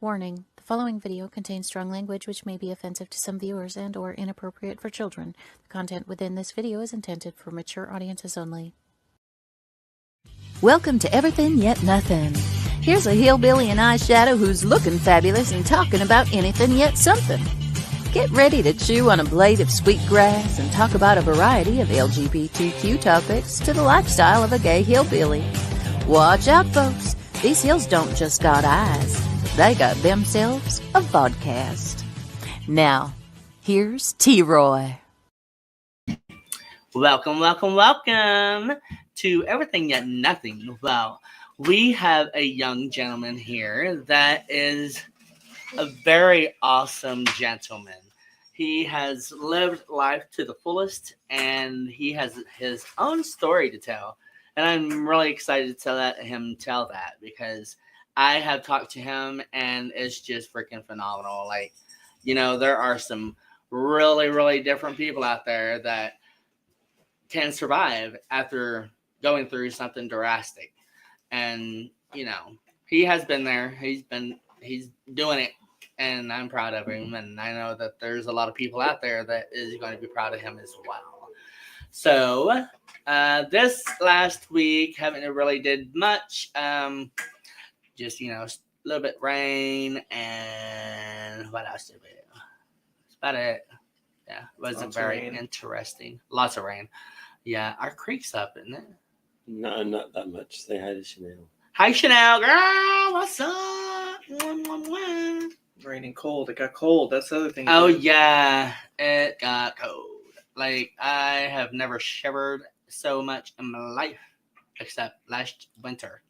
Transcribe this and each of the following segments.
Warning, the following video contains strong language which may be offensive to some viewers and or inappropriate for children. The content within this video is intended for mature audiences only. Welcome to Everythin Yet Nothin. Here's a hillbilly in eyeshadow who's looking fabulous and talking about anything yet something. Get ready to chew on a blade of sweet grass and talk about a variety of LGBTQ topics to the lifestyle of a gay hillbilly. Watch out, folks. These hills don't just got eyes. They got themselves a vodcast. Now, here's T-Roy. Welcome to Everything Yet Nothing. Well, we have a young gentleman here that is a very awesome gentleman. He has lived life to the fullest, and he has his own story to tell. And I'm really excited to let him tell that because I have talked to him, and it's just freaking phenomenal. Like, you know, there are some really, really different people out there that can survive after going through something drastic. And, you know, he has been there. He's doing it, and I'm proud of him. And I know that there's a lot of people out there that is going to be proud of him as well. So, this last week, haven't really did much. Just, you know, a little bit rain, and what else did we do? That's about it. Yeah, it wasn't very interesting. Lots of rain. Yeah, our creek's up, isn't it? No, not that much. Say hi to Chanel. Hi, Chanel, girl. What's up? Mwah, mwah, mwah. Raining cold. It got cold. That's the other thing. Oh, yeah. It got cold. Like, I have never shivered so much in my life, except last winter.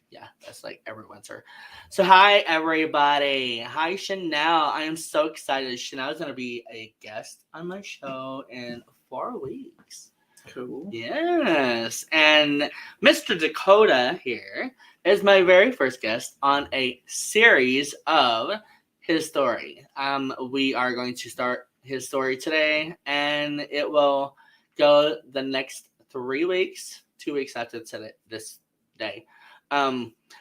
Yeah, that's like every winter. So, hi, everybody. Hi, Chanel. I am so excited. Chanel is going to be a guest on my show in 4 weeks. Cool. Yes. And Mr. Dakota here is my very first guest on a series of his story. We are going to start his story today, and it will go the next 3 weeks, 2 weeks after today, this day.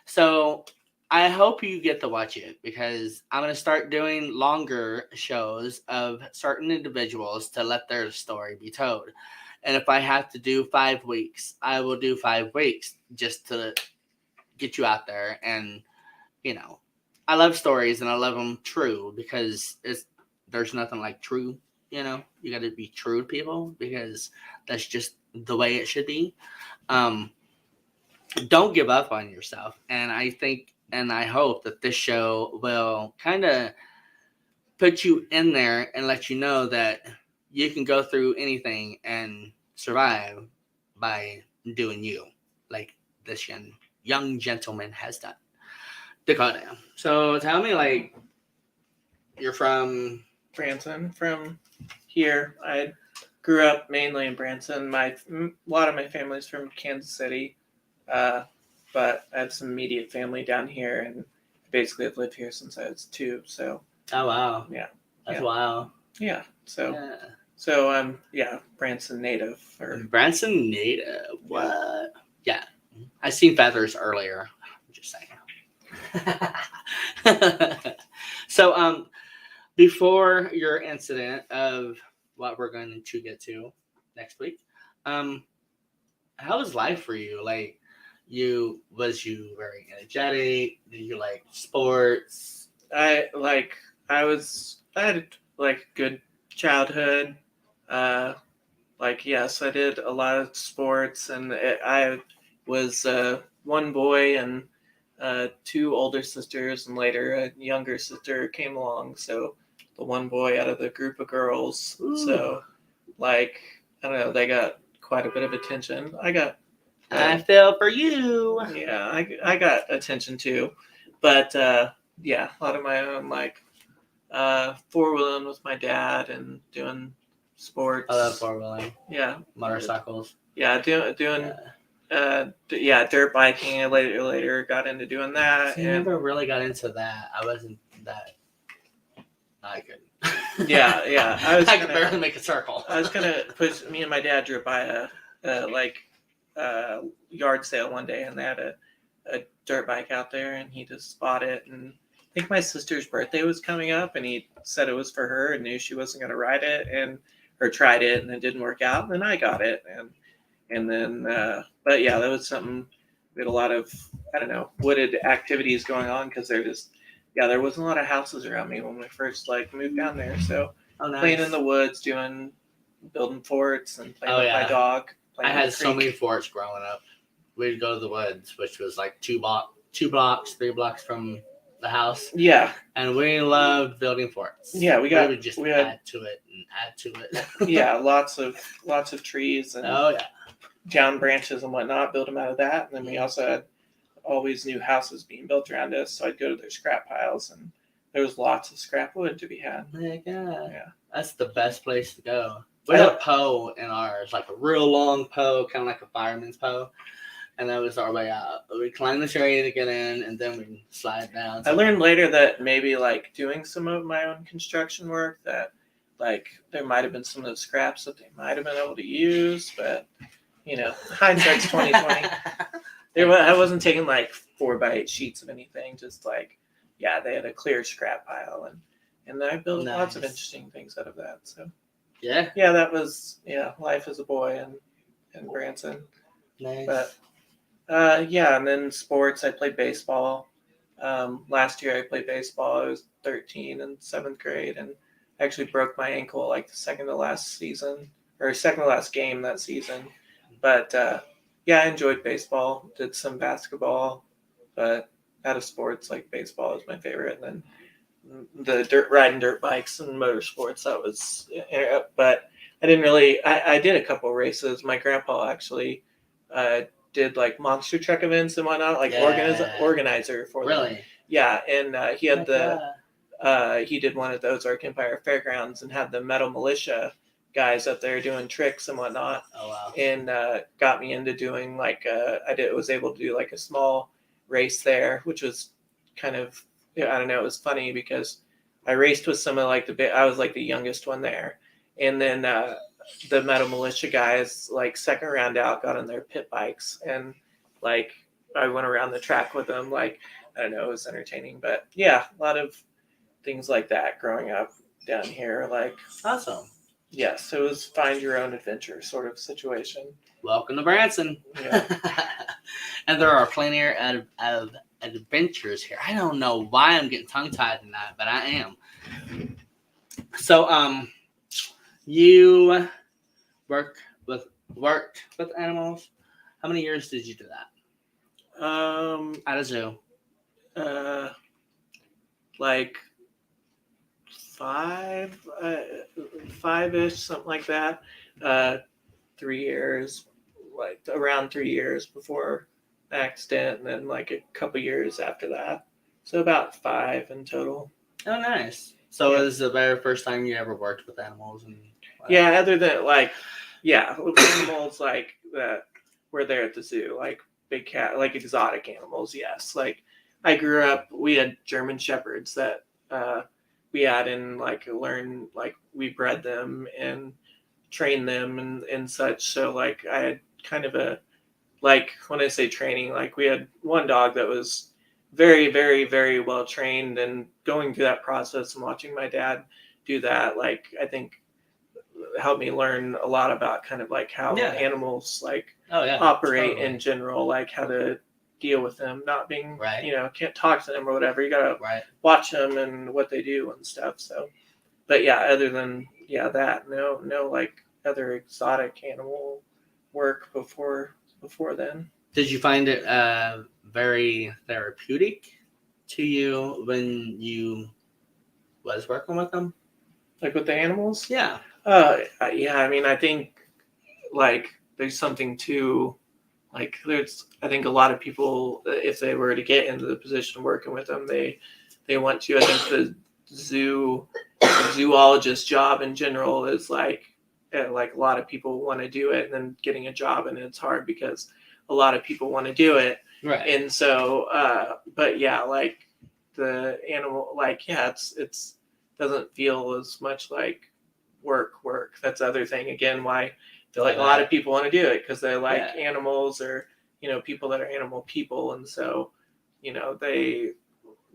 So I hope you get to watch it because I'm going to start doing longer shows of certain individuals to let their story be told. And if I have to do 5 weeks, I will do 5 weeks just to get you out there. And, you know, I love stories and I love them true because there's nothing like true, you know, you got to be true to people because that's just the way it should be. Don't give up on yourself. And I think and I hope that this show will kind of put you in there and let you know that you can go through anything and survive by doing you, like this young gentleman has done. Dakota. So tell me, like, you're from Branson, from here. I grew up mainly in Branson. A lot of my family's from Kansas City. But I have some immediate family down here, and basically I've lived here since I was 2. So. Oh wow. Yeah. That's wild. Yeah. So I'm Branson native. Branson native. What? Yeah. I seen feathers earlier. I'm just saying. So before your incident of what we're going to get to next week, how was life for you? Like, was you very energetic? Did you like sports? I had like good childhood. Yes, I did a lot of sports, and I was one boy and 2 older sisters, and later a younger sister came along. So the one boy out of the group of girls. Ooh. So I don't know, they got quite a bit of attention. I feel for you. Yeah, I got attention too, but a lot of my own 4-wheeling with my dad and doing sports. I love 4-wheeling. Yeah, motorcycles. Yeah, doing dirt biking. I later got into doing that. See, I never really got into that. I wasn't that. I couldn't. Yeah. I could barely make a circle. I was gonna push. Me and my dad drove by a yard sale one day, and they had a dirt bike out there, and he just bought it. And I think my sister's birthday was coming up, and he said it was for her and knew she wasn't going to ride it, or tried it, and it didn't work out. And then I got it, and then but yeah, that was something. We had a lot of, I don't know, wooded activities going on because there wasn't a lot of houses around me when we first like moved down there. So Oh, nice. playing in the woods, building forts, and playing with my yeah. dog. I had so many forts growing up. We'd go to the woods, which was like 3 blocks from the house. Yeah, And we loved building forts. Yeah, we would just add to it and add to it. yeah, lots of trees and Oh yeah. down branches and whatnot. Build them out of that, and then we also had always new houses being built around us. So I'd go to their scrap piles, and there was lots of scrap wood to be had. Yeah. That's the best place to go. We had a hoe in ours, like a real long hoe, kind of like a fireman's hoe. And that was our way out. We climbed the tree to get in, and then we slide down. I learned later that maybe like doing some of my own construction work, that like there might have been some of those scraps that they might have been able to use, but hindsight's 2020. I wasn't taking like 4x8 sheets of anything, just like they had a clear scrap pile, and I built lots of interesting things out of that. So yeah, that was life as a boy in Branson. Nice. But and then sports, I played baseball. Last year I played baseball. I was 13 in 7th grade, and I actually broke my ankle like the second to last game that season. But I enjoyed baseball. Did some basketball, but out of sports, like baseball is my favorite. And then the riding dirt bikes and motorsports, that was. But I didn't really. I did a couple races. My grandpa actually did like monster truck events and whatnot, like organizer for them. Really? Yeah, and he had he did one at the Ozark Empire Fairgrounds and had the Metal Militia guys up there doing tricks and whatnot. Oh wow! And got me into doing was able to do like a small race there, which was kind of I don't know. It was funny because I raced with some of I was like the youngest one there, and then the Metal Militia guys, like second round out, got on their pit bikes, and like I went around the track with them. Like I don't know, it was entertaining, but a lot of things like that growing up down here. Like awesome. Yes, it was find your own adventure sort of situation. Welcome to Branson. Yeah. And there are plenty of adventures here. I don't know why I'm getting tongue-tied tonight, but I am. So, you worked with animals. How many years did you do that? At a zoo. Like 5-ish, something like that. 3 years, like around 3 years before accident, and then like a couple years after that. So about 5 in total. Oh, nice. So it was the very first time you ever worked with animals? Other than animals like that were there at the zoo, like big cat, like exotic animals. Yes, like I grew up. We had German shepherds that we had and learned, we bred them and trained them and such. So like I had kind of a, when I say training, we had one dog that was very, very, very well trained, and going through that process and watching my dad do that, I think helped me learn a lot about kind of how animals operate in general, how to deal with them, not being can't talk to them or whatever. You gotta watch them and what they do and stuff. So, but other than that, no other exotic animal work before then. Did you find it very therapeutic to you when you was working with them? With the animals? Yeah. I mean, I think there's something to there's, I think a lot of people, if they were to get into the position of working with them, they want to. I think the zoologist job in general is a lot of people want to do it, and then getting a job, and it's hard because a lot of people want to do it. Right. And so, but the animal, it's doesn't feel as much like work. That's the other thing. Again, why I feel a lot of people want to do it, because they like animals, or people that are animal people, and so they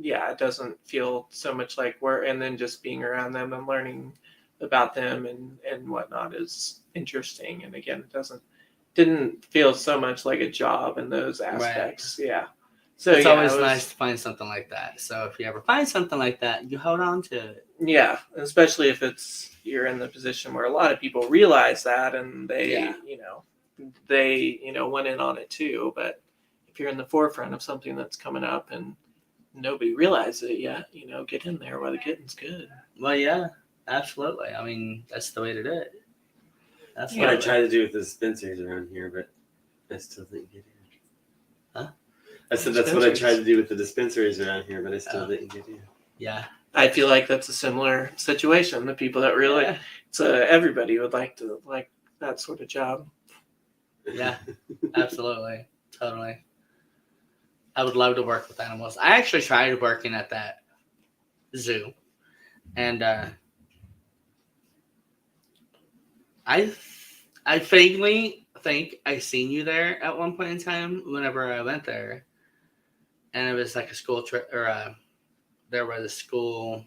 it doesn't feel so much like work, and then just being around them and learning about them and whatnot is interesting. And again, didn't feel so much like a job in those aspects. Right. Yeah. So It's yeah, always nice to find something like that. So if you ever find something like that, you hold on to it. Yeah, especially if you're in the position where a lot of people realize that, and they went in on it too. But if you're in the forefront of something that's coming up and nobody realizes it yet, get in there while the getting's good. Well, yeah, absolutely. I mean, that's the way to do it. That's what I try to do with the dispensaries around here, but I still didn't get in. Huh? I said that's what I tried to do with the dispensaries around here, but I still didn't get in. Yeah. I feel like that's a similar situation. The people that really, everybody would like that sort of job. Yeah, absolutely. Totally. I would love to work with animals. I actually tried working at that zoo, and I vaguely think I seen you there at one point in time whenever I went there, and it was like a school trip, or there were the school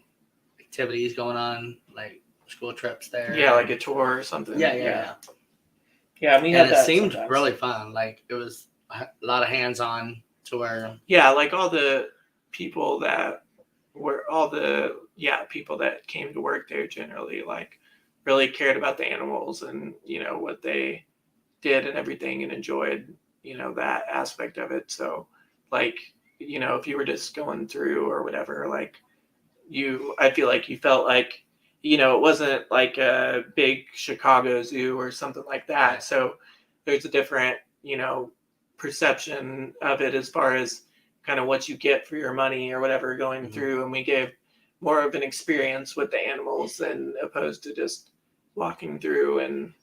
activities going on, like school trips there. Yeah, like a tour or something. Yeah. Yeah, we had And that it seemed sometimes. really fun. Like it was a lot of hands-on to where. Yeah, like all the people that people that came to work there generally like really cared about the animals and what they did and everything, and enjoyed that aspect of it. So like if you were just going through or whatever, like I feel like you felt like it wasn't like a big Chicago zoo or something like that. Right. So there's a different perception of it as far as kind of what you get for your money or whatever going through, and we gave more of an experience with the animals than opposed to just walking through and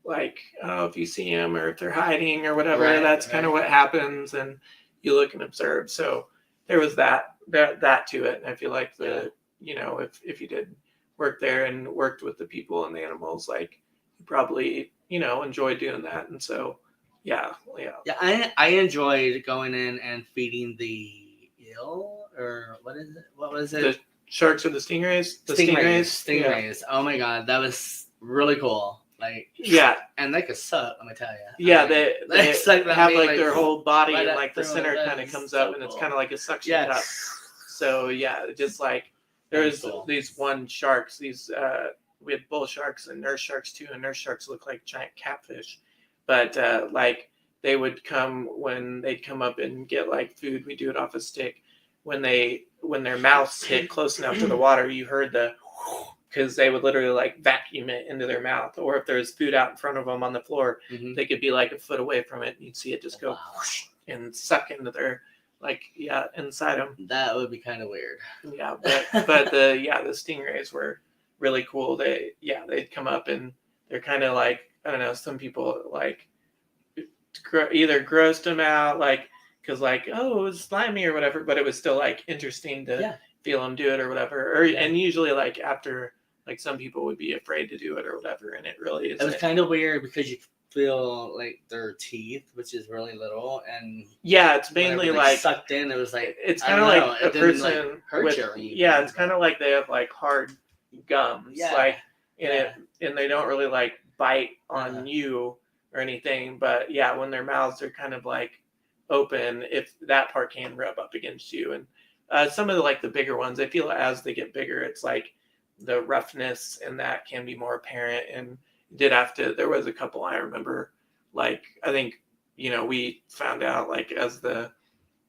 like, if you see them or if they're hiding or whatever, that's kind of what happens, and you look and observe. So there was that to it, and I feel like if you did work there and worked with the people and the animals, like you probably enjoyed doing that. And so yeah. I enjoyed going in and feeding the eel, or what is it? What was it? The sharks or the stingrays? The Stingrays. Yeah. Oh my god, that was really cool. Like and they could suck. Let me tell you. Yeah, they have like their whole body right and like the center kind of comes up, and it's kind of like a suction cup. So yeah, just like there's these one sharks. These we had bull sharks and nurse sharks too, and nurse sharks look like giant catfish. But like they would come when they'd come up and get like food. We do it off a stick. When their mouths hit close enough to the water, you heard because they would literally like vacuum it into their mouth. Or if there's food out in front of them on the floor, they could be like a foot away from it, and you'd see it just go and suck into their inside them. That would be kind of weird. Yeah, but the stingrays were really cool. They'd come up and they're kind of like, I don't know, some people like either grossed them out, like because like, oh, it was slimy or whatever, but it was still like interesting to feel them do it or whatever. And usually like after, like some people would be afraid to do it or whatever, and it really is. It was kind of weird because you feel like their teeth, which is really little, and it's mainly like sucked in. It was like it's kind of like a person like hurt with, you or anything, it's kind of like they have like hard gums, like and they don't really like bite on you or anything, but when their mouths are kind of like open, if that part can rub up against you. And some of the bigger ones, I feel as they get bigger, it's like the roughness and that can be more apparent. And there was a couple I remember, like I think we found out like as the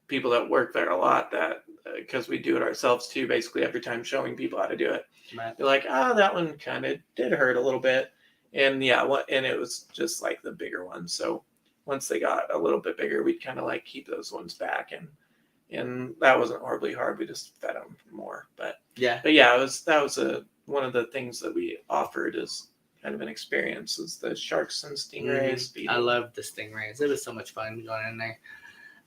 people that work there a lot that because we do it ourselves too, basically every time showing people how to do it, they're like, that one kind of did hurt a little bit. And and it was just like the bigger ones. So once they got a little bit bigger, we'd kind of like keep those ones back, and that wasn't horribly hard. We just fed them more, but that was one of the things that we offered as kind of an experience, is the sharks and stingrays. I loved the stingrays. It was so much fun going in there,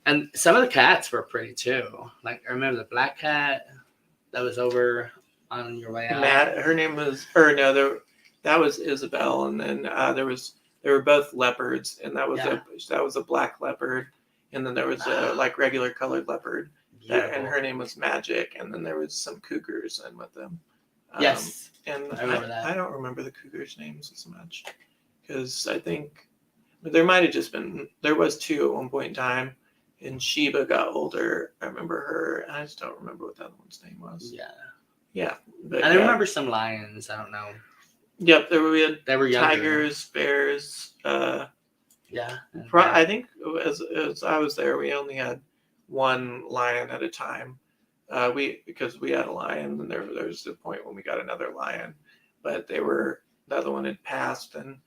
and some of the cats were pretty too. Like I remember the black cat that was over on your way out. Matt, her name was, or no, that was Isabel, and then there was they were both leopards, and that Yeah. was a black leopard, and then there was a like regular colored leopard, and Beautiful. her name was Magic, and then there was some cougars in with them. Yes. And I remember that. I don't remember the cougars' names as much, because I think there might have just been, there was two at one point in time, and Sheba got older. I remember her. I just don't remember what the other one's name was. Yeah. Yeah, but I remember some lions. I don't know. Yep, we had They were younger. tigers, bears. Yeah. I think as I was there, we only had one lion at a time. Because we had a lion, and there was a point when we got another lion, but the other one had passed, and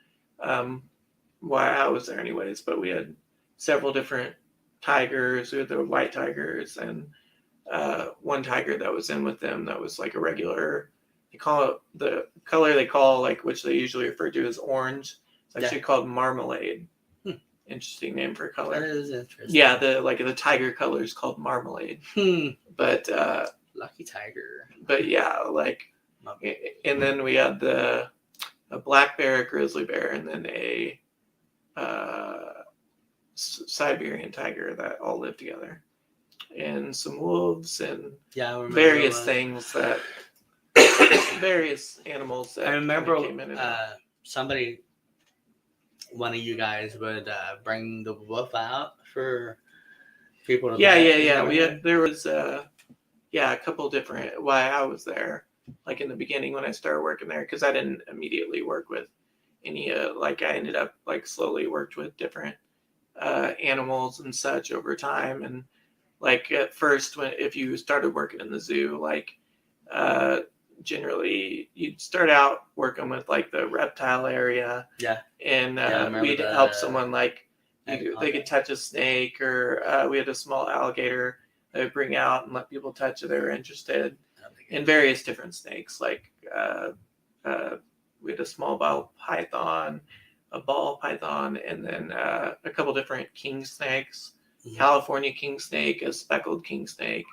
why I was there anyways. But we had several different tigers. We had the white tigers, and one tiger that was in with them that was like a regular. They call it the color they call like which they usually refer to as orange. It's actually called marmalade. Interesting name for a color. That is interesting. Yeah, the tiger color is called marmalade. But Lucky tiger. but yeah, like, and then we had a black bear, a grizzly bear, and then a Siberian tiger that all lived together, and some wolves and various things that various animals that I remember came in and somebody, one of you guys would bring the wolf out for people to there was a couple different why I was there, like in the beginning when I started working there, because I didn't immediately work with any like I ended up like slowly worked with different animals and such over time. And like at first if you started working in the zoo, like generally you'd start out working with like the reptile area, and we'd help someone like they could touch a snake, or we had a small alligator that would bring out and let people touch if they were interested, in various different snakes, like we had a small ball python, a ball python, and then a couple different king snakes, California king snake, a speckled king snake.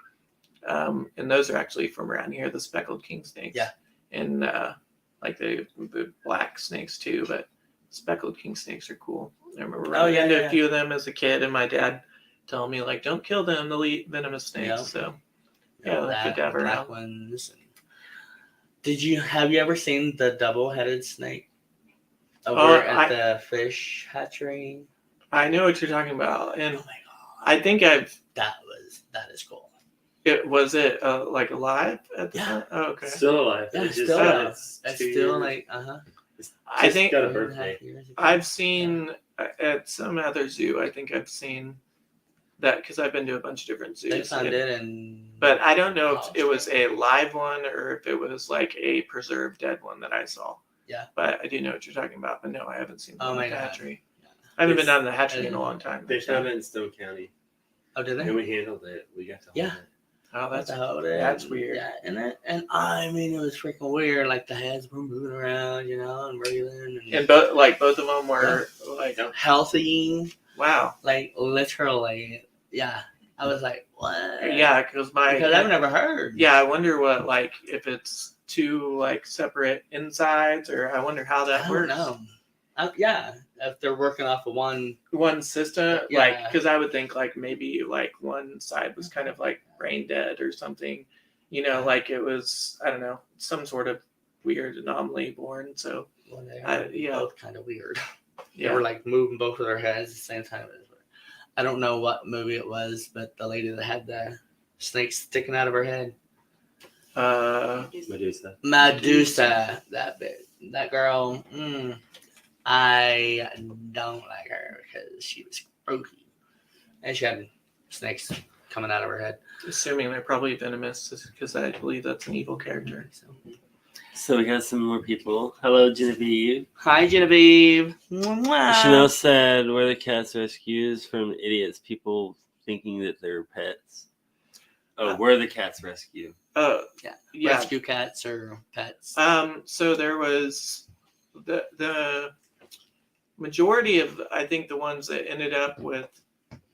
And those are actually from around here, the speckled king snakes. Yeah. And like the black snakes too, but speckled king snakes are cool. I remember running into a few of them as a kid, and my dad telling me like, "Don't kill them; they'll eat venomous snakes." Yep. So yeah, good to have around. Ones. Have you ever seen the double-headed snake over at the fish hatchery? I know what you're talking about, and oh my God. I think that is cool. Was it like alive at the time? Oh, okay. Still alive. Yeah, it's still alive. It's It's still still years. I think got a birthday. I've seen at some other zoo. I think I've seen that because I've been to a bunch of different zoos. They found it, but I don't know if it was a live one or if it was like a preserved dead one that I saw. Yeah. But I do know what you're talking about. But no, I haven't seen the hatchery. Yeah. I haven't been down to the hatchery in a long time. They found it in Stone County. Oh, did they? And we handled it. We got to hold it. Oh, that's weird. Yeah, and I mean, it was freaking weird. Like the heads were moving around, and breathing. And both of them were like healthy. Wow. Like literally, yeah. I was like, what? Yeah, because I've never heard. Yeah, I wonder what like if it's two like separate insides, or I wonder how that works. I don't know. Yeah, if they're working off of one system, yeah. like because I would think like maybe like one side was kind of like brain dead or something, like it was, I don't know, some sort of weird anomaly born. So they were both kind of weird. Yeah. They were like moving both of their heads at the same time. I don't know what movie it was, but the lady that had the snake sticking out of her head. Medusa. That girl. I don't like her because she was spooky, and she had snakes coming out of her head. Assuming they're probably venomous, because I believe that's an evil character. So we got some more people. Hello, Genevieve. Hi, Genevieve. Chanel said, "Were the cats rescues from idiots? People thinking that they're pets." Oh, were the cats rescue? Yeah. Rescue cats or pets. So there was the majority of, I think, the ones that ended up with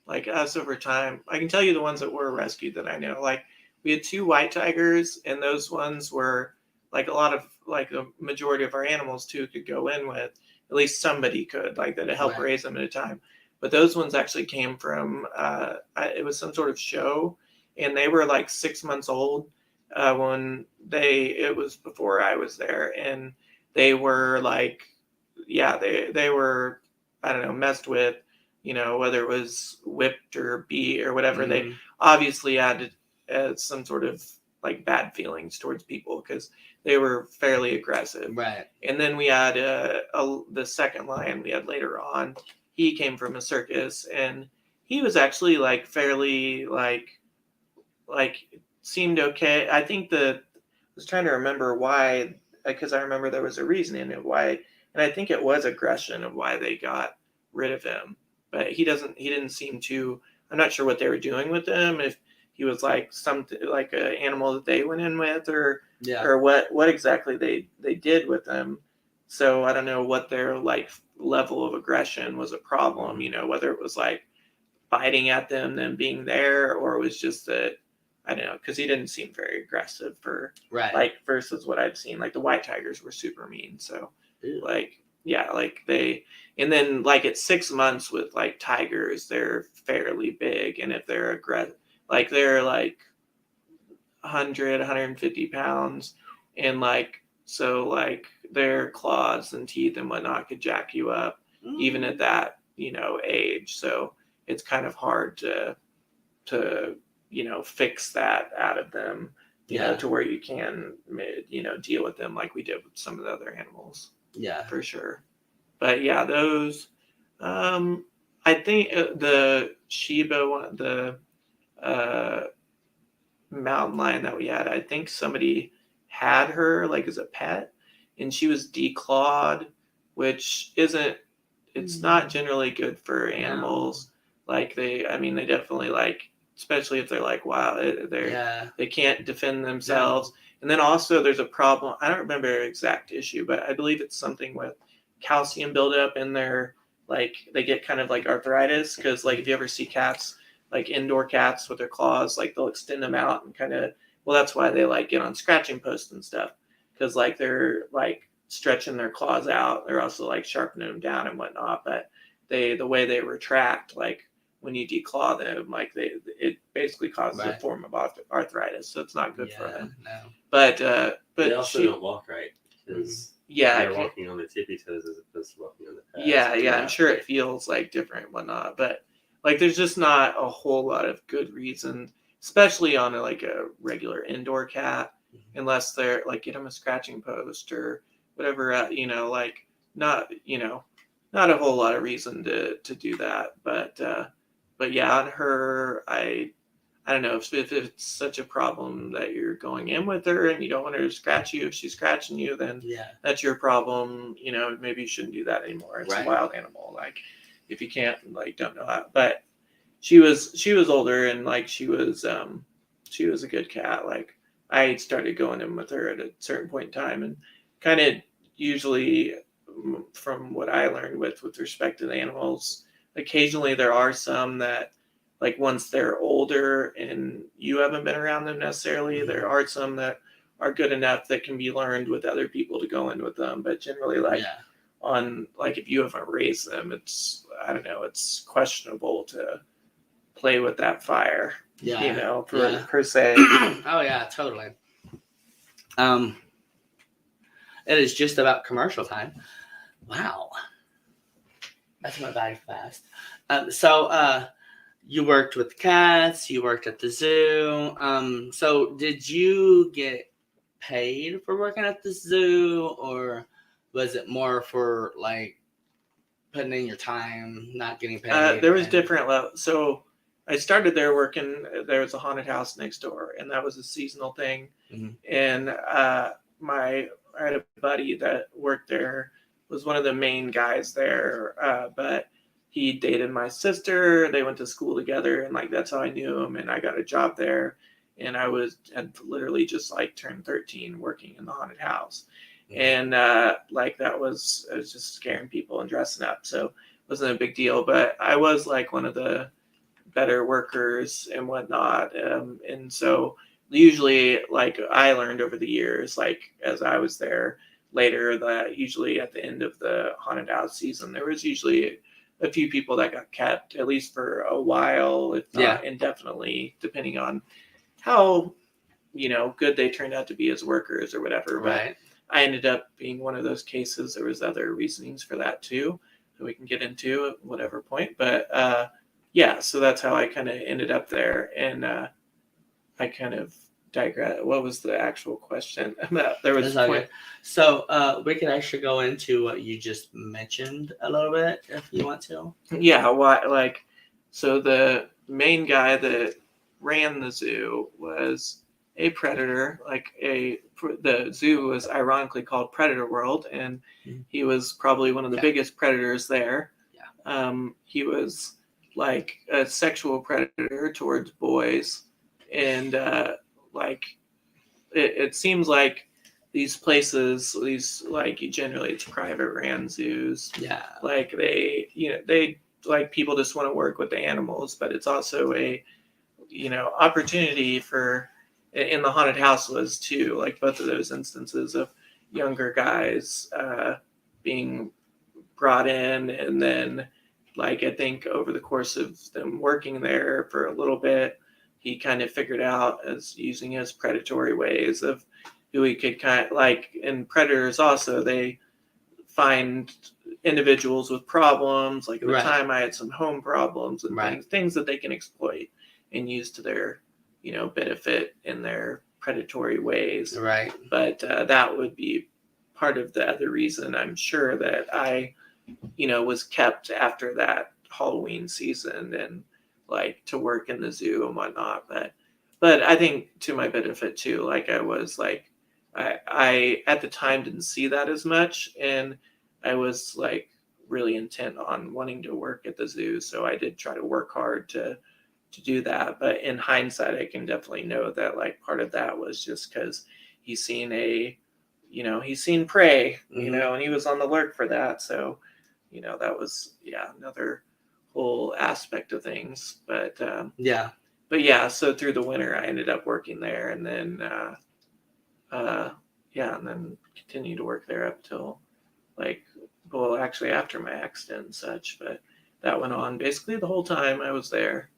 like us over time. I can tell you the ones that were rescued that I know. Like we had 2 white tigers, and those ones were like a lot of like the majority of our animals too could go in with. at least somebody could, like that helped Right. raise them at a time. But those ones actually came from it was some sort of show, and they were like 6 months old when it was before I was there, and they were like, yeah, they were, I don't know, messed with, whether it was whipped or beat or whatever. They Mhm. obviously had some sort of like bad feelings towards people because they were fairly aggressive. Right. And then we had the second lion we had later on. He came from a circus, and he was actually like fairly like seemed okay. I think I was trying to remember why, because I remember there was a reason in it why, and I think it was aggression of why they got rid of him. But he didn't seem to. I'm not sure what they were doing with him. If he was like something like an animal that they went in with, or Yeah. or what exactly they did with him. So I don't know what their like level of aggression was a problem. Whether it was like biting at them being there, or it was just that, I don't know, because he didn't seem very aggressive for Right. like versus what I've seen. Like the white tigers were super mean. So Ew. like yeah, like and then like at 6 months with like tigers, they're fairly big, and if they're aggressive, like they're like 100, 150 pounds, and like so like their claws and teeth and whatnot could jack you up even at that age. So it's kind of hard to fix that out of them, Yeah. to where you can deal with them like we did with some of the other animals, Yeah. for sure. But yeah, those I think the Shiba one, the uh mountain lion that we had, I think somebody had her like as a pet, and she was declawed, which it's not generally good for animals. Like I mean, they definitely like, especially if they're like, wow, Yeah. they can't defend themselves. And then also there's a problem. I don't remember the exact issue, but I believe it's something with calcium buildup in their, like they get kind of like arthritis, because like if you ever see cats, like indoor cats with their claws, like they'll extend them out and kind of, well, that's why they like get on scratching posts and stuff, because like they're like stretching their claws out. They're also like sharpening them down and whatnot, but the way they retract, like when you declaw them, like it basically causes a Right. form of arthritis, so it's not good for them. No. But They also don't walk right because yeah, they're walking on their tippy toes as opposed to walking on the pads. yeah, I'm sure it feels like different and whatnot, but like there's just not a whole lot of good reason, especially on like a regular indoor cat, unless they're like get them a scratching post or whatever, like not not a whole lot of reason to do that. But yeah, on her, I don't know if it's such a problem that you're going in with her and you don't want her to scratch you. If she's scratching you, then Yeah. that's your problem. Maybe you shouldn't do that anymore. It's Right. a wild animal. Like if you can't, like, don't know how. But she was older, and like she was a good cat. Like I started going in with her at a certain point in time, and kind of usually from what I learned with respect to the animals, occasionally there are some that, like once they're older and you haven't been around them necessarily, there are some that are good enough that can be learned with other people to go in with them. But generally, like on like if you haven't raised them, it's, I don't know, it's questionable to play with that fire. Yeah. Per se. Oh yeah, totally. It is just about commercial time. Wow. That's my bag fast. So you worked with cats, you worked at the zoo. So did you get paid for working at the zoo, or was it more for like putting in your time, not getting paid? There was different levels. So I started there working. There was a haunted house next door, and that was a seasonal thing. Mhm. And I had a buddy that worked there, was one of the main guys there, but he dated my sister. They went to school together, and like that's how I knew him. And I got a job there, and had literally just like turned 13 working in the haunted house. And like it was just scaring people and dressing up, so it wasn't a big deal. But I was like one of the better workers and whatnot, and so usually, like I learned over the years, like as I was there, later, that usually at the end of the haunted house season, there was usually a few people that got kept at least for a while, if not indefinitely, depending on how good they turned out to be as workers or whatever. Right. But I ended up being one of those cases. There was other reasonings for that too that we can get into at whatever point. But yeah, so that's how I kind of ended up there. And I kind of digress. What was the actual question? There was That's all good. So we can actually go into what you just mentioned a little bit if you want to. Yeah, why? So the main guy that ran the zoo was a predator. The zoo was ironically called Predator World, and he was probably one of the biggest predators there. Yeah. He was like a sexual predator towards boys, and it seems like these places, generally it's private ran zoos. Yeah. Like they like people just want to work with the animals, but it's also a opportunity for, in the haunted house was too, like both of those instances of younger guys being brought in, and then I think over the course of them working there for a little bit, he kind of figured out, as using his predatory ways, of who he could and predators also, they find individuals with problems. Like at the time I had some home problems and things that they can exploit and use to their benefit in their predatory ways. Right. But that would be part of the other reason, I'm sure, that I was kept after that Halloween season and to work in the zoo and whatnot. But I think to my benefit too, I was I at the time didn't see that as much, and I was really intent on wanting to work at the zoo, so I did try to work hard to do that. But in hindsight, I can definitely know that part of that was just because he's seen he's seen prey, and he was on the lurk for that. So that was another whole aspect of things. But so through the winter I ended up working there, and then and then continued to work there up till actually after my accident and such. But that went on basically the whole time I was there,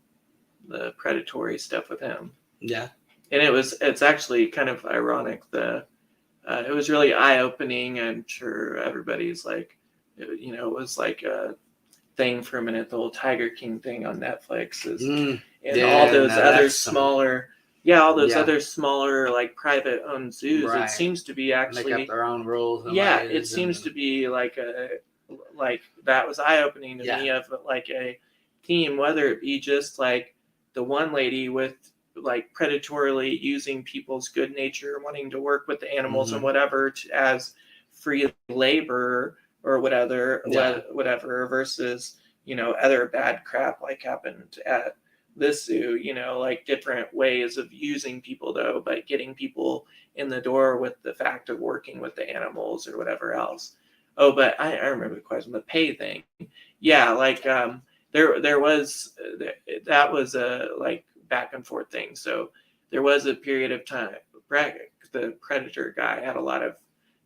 the predatory stuff with him. Yeah. And it's actually kind of ironic. It was really eye-opening. I'm sure everybody's it was like a thing for a minute, the whole Tiger King thing on Netflix is, and all those other smaller other smaller private owned zoos. Right. It seems to be actually make up their own rules. It seems to be that was eye-opening to me, of a theme, whether it be just the one lady with predatorily using people's good nature, wanting to work with the animals and whatever as free labor or whatever, versus other bad crap happened at this zoo, different ways of using people though, but getting people in the door with the fact of working with the animals or whatever else. Oh, but I remember the question, the pay thing. Yeah, there was that was a back and forth thing. So there was a period of time. The predator guy had a lot of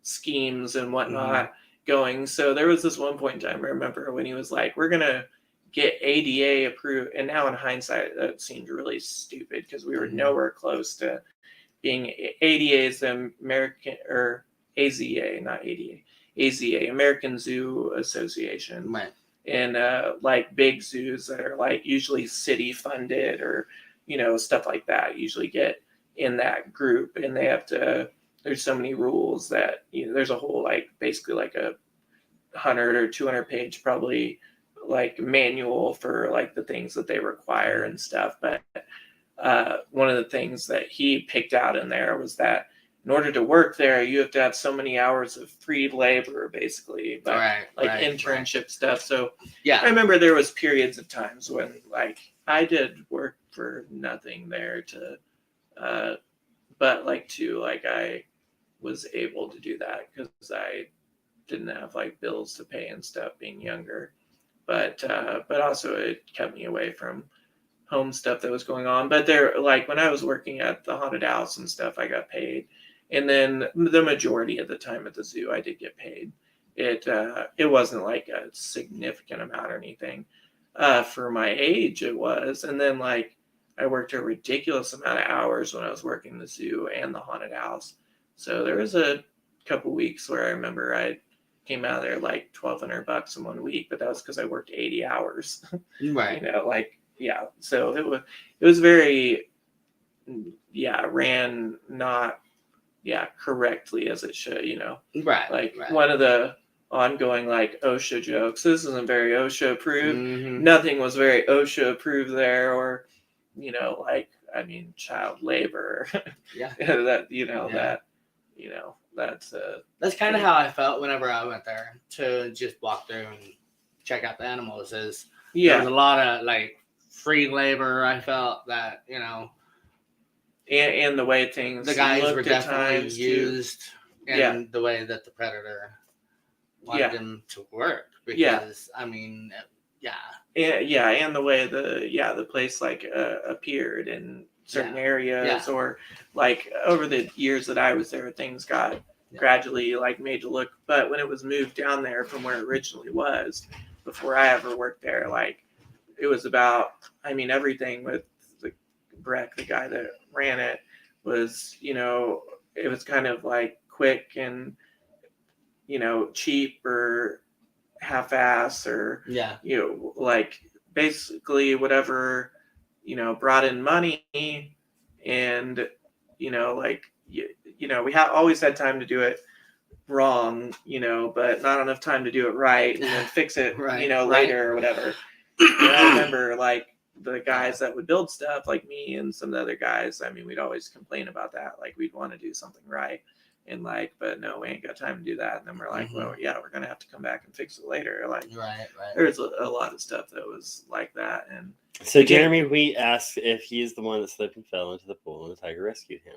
schemes and whatnot going. So there was this one point in time, I remember, when he was we're gonna get ADA approved. And now in hindsight, that seemed really stupid because we were nowhere close to being. ADA is the American, or AZA, not ADA. AZA, American Zoo Association. Right. And big zoos that are usually city funded or stuff like that usually get in that group, and they have to, there's so many rules that there's a whole basically a 100 or 200 page probably manual for the things that they require and stuff. But one of the things that he picked out in there was that in order to work there, you have to have so many hours of free labor, basically, but internship stuff. So I remember there was periods of times when I did work for nothing there to, but I was able to do that because I didn't have bills to pay and stuff being younger, but also it kept me away from home stuff that was going on. But there, when I was working at the haunted house and stuff, I got paid. And then the majority of the time at the zoo, I did get paid. It wasn't like a significant amount or anything. For my age, it was. And then like I worked a ridiculous amount of hours when I was working the zoo and the haunted house. So there was a couple weeks where I remember I came out of there like $1,200 in 1 week, but that was because I worked 80 hours. Right. Like yeah. So it was very ran not correctly as it should. Right. Like right. one of the ongoing like OSHA jokes. This isn't very OSHA approved. Mhm. Nothing was very OSHA approved there, or like child labor. Yeah. That Yeah. that's kind of how I felt whenever I went there to just walk through and check out the animals. There was a lot of like free labor. I felt that and the way things the guys looked were at definitely times, used in Yeah. the way that the predator wanted Yeah. them to work. Yeah. Because and the way the place like appeared in certain areas, or like over the years that I was there, things got gradually like made to look. But when it was moved down there from where it originally was, before I ever worked there, like it was about everything with Breck, the guy that ran it, was it was kind of like quick and cheap or half-ass, or like basically whatever brought in money, and like we always had time to do it wrong, but not enough time to do it right and then fix it later or whatever. And I remember like the guys that would build stuff, like me and some of the other guys, we'd always complain about that. Like we'd want to do something right, and like, but no, we ain't got time to do that. And then we're like, well, yeah, we're gonna have to come back and fix it later. Like, there's a lot of stuff that was like that. And so Jeremy Wheat asked if he's the one that slipped and fell into the pool and the tiger rescued him.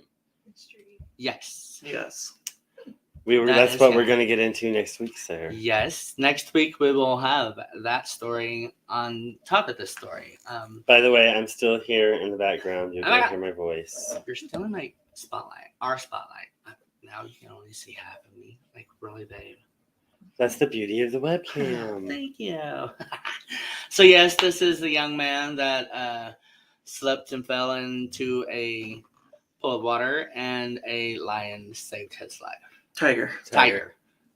Yes. That's what we're going to get into next week, sir. Yes. Next week we will have that story on top of this story. By the way, I'm still here in the background. You're going to hear my voice. You're still in my spotlight. Our spotlight. Now you can only see half of me. Like, really, babe. That's the beauty of the webcam. Thank you. So, yes, this is the young man that slipped and fell into a pool of water, and a lion saved his life. Tiger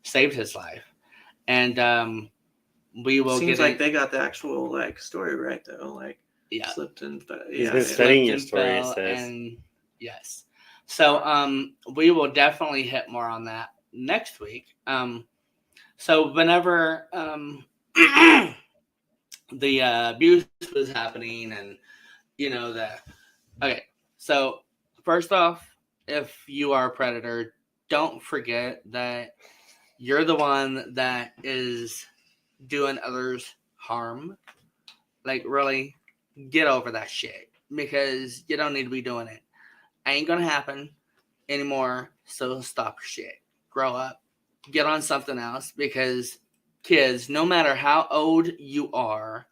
saved his life. And we will Seems like they got the actual like story right though. Like slipped and fell. He's been studying your story, it says. And yes. So we will definitely hit more on that next week. So whenever the abuse was happening, and okay. So first off, if you are a predator, don't forget that you're the one that is doing others harm. Like, really, get over that shit, because you don't need to be doing it. Ain't gonna happen anymore, so stop your shit. Grow up. Get on something else, because kids, no matter how old you are,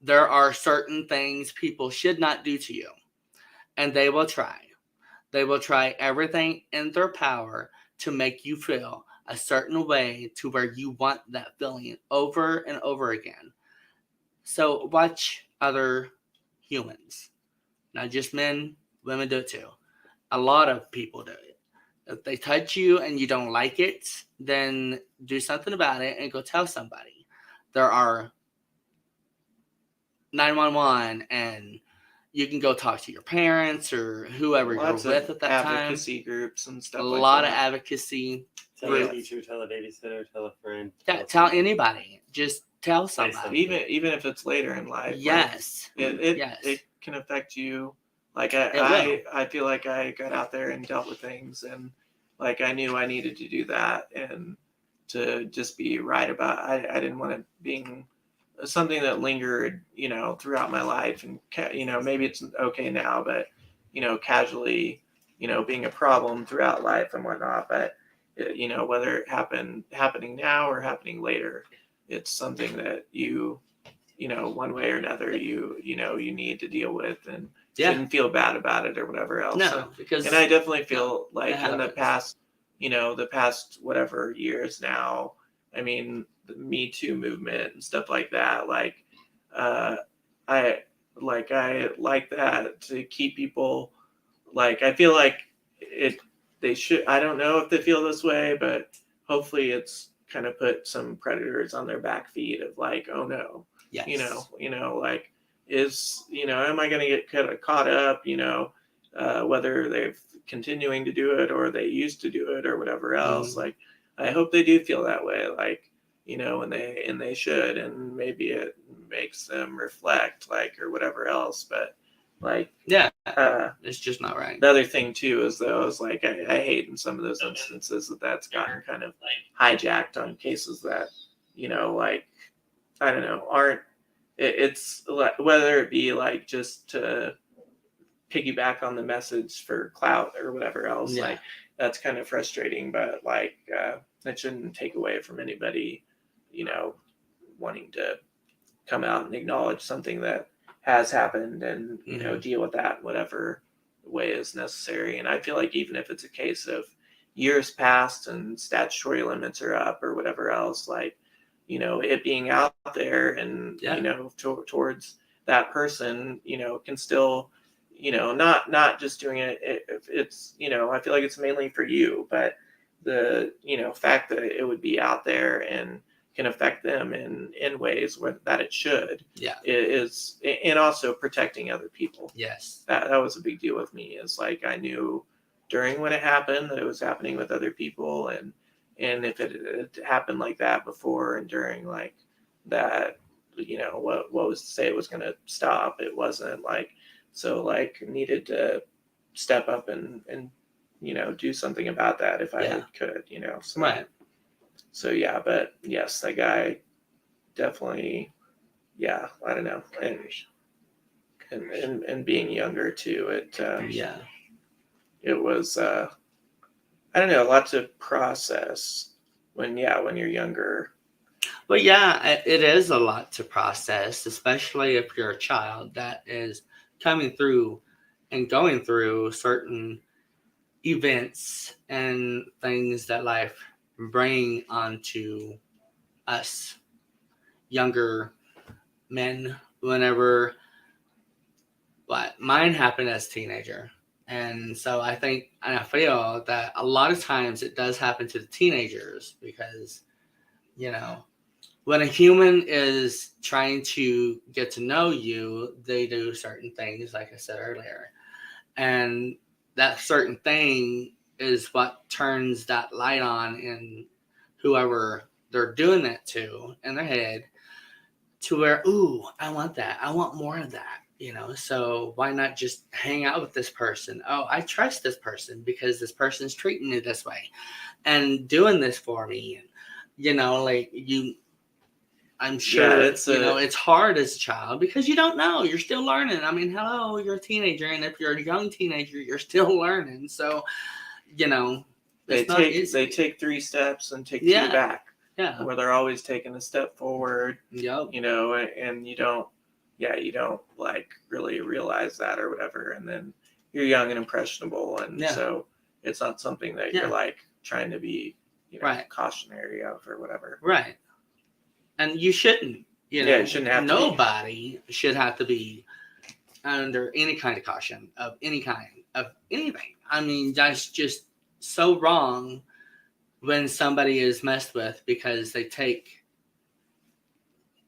there are certain things people should not do to you, and they will try. They will try everything in their power to make you feel a certain way to where you want that feeling over and over again. So watch other humans. Not just men, women do it too. A lot of people do it. If they touch you and you don't like it, then do something about it and go tell somebody. There are 911, and you can go talk to your parents or whoever you're with at that time. Advocacy groups and stuff. A lot of advocacy. Tell a teacher, tell a babysitter, tell a friend. Tell anybody. Just tell somebody. Even if it's later in life. Yes. Like, it can affect you. Like I feel like I got out there and dealt with things, and like I knew I needed to do that, and to just be right about. I didn't want it being something that lingered, throughout my life, and maybe it's okay now, but casually, being a problem throughout life and whatnot. But whether it happening now or happening later, it's something that you one way or another you need to deal with, and shouldn't feel bad about it or whatever else. No, because and I definitely feel like it in the happens. past, the past whatever years now, I mean, the Me Too movement and stuff like that, like, I like that to keep people, like, I feel like they should, I don't know if they feel this way, but hopefully it's kind of put some predators on their back feet of like, oh no, Yes. like, am I going to get caught up, whether they're continuing to do it or they used to do it or whatever else. Like, I hope they do feel that way, like, and they should, and maybe it makes them reflect, like, or whatever else. But like, it's just not right. The other thing too is though is like I hate in some of those instances that's gotten kind of hijacked on cases that like, I don't know, aren't, it's like, whether it be like just to piggyback on the message for clout or whatever else, like, that's kind of frustrating. But like, that shouldn't take away from anybody wanting to come out and acknowledge something that has happened and deal with that in whatever way is necessary. And I feel like even if it's a case of years past and statutory limits are up or whatever else, like, it being out there and towards that person, can still, not just doing it if it's, I feel like it's mainly for you, but the fact that it would be out there and can affect them in ways that it should is, and also protecting other people. Yes, that was a big deal with me, is like, I knew during when it happened that it was happening with other people, and if it had happened like that before and during, like, that, what was to say it was going to stop, it wasn't, like, so like, needed to step up and do something about that if I could, so. Right. So yeah, but yes, that guy definitely, I don't know, and being younger too, it was I don't know, a lot to process when you're younger. But yeah, it is a lot to process, especially if you're a child that is coming through and going through certain events and things that life bring onto us younger men. Whenever, mine happened as a teenager, and so I think, and I feel that a lot of times it does happen to the teenagers because when a human is trying to get to know you, they do certain things, like I said earlier, and that certain thing is what turns that light on in whoever they're doing that to in their head, to where, ooh, I want that. I want more of that, so why not just hang out with this person? Oh, I trust this person because this person's treating me this way and doing this for me. And, like, I'm sure it's hard as a child because you don't know. You're still learning. I mean, hello, you're a teenager, and if you're a young teenager, you're still learning. So, they take 3 steps and take 2 back. Yeah, where they're always taking a step forward. Yep. And you don't like really realize that or whatever, and then you're young and impressionable, and so it's not something that you're like trying to be cautionary of or whatever. Right. And you shouldn't, you shouldn't have nobody should have to be under any kind of caution of any kind of anything. I mean, that's just so wrong when somebody is messed with because they take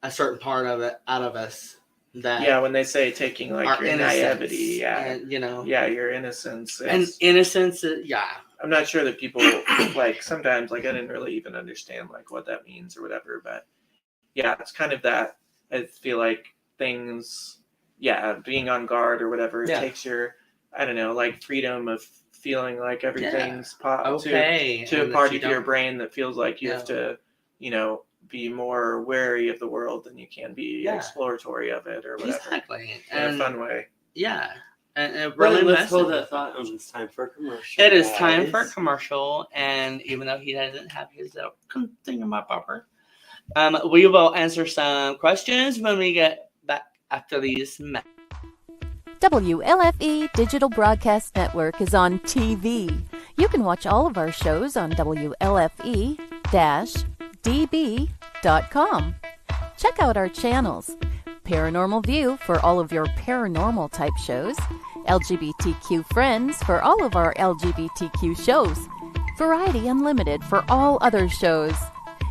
a certain part of it out of us. That when they say taking like your naivety, and, your innocence. And innocence, I'm not sure that people, like, sometimes, like, I didn't really even understand, like, what that means or whatever, but it's kind of that, I feel like things, being on guard or whatever, takes your, I don't know, like, freedom of feeling like everything's okay to a part of your brain that feels like you have to, be more wary of the world than you can be exploratory of it or whatever. Exactly. In a fun way. Yeah. And it really let's hold that thought. It's time for a commercial. It is time for a commercial, and even though he doesn't have his thingamabobber, we will answer some questions when we get back after these. WLFE Digital Broadcast Network is on TV. You can watch all of our shows on WLFE-DB.com. Check out our channels. Paranormal View for all of your paranormal type shows. LGBTQ Friends for all of our LGBTQ shows. Variety Unlimited for all other shows.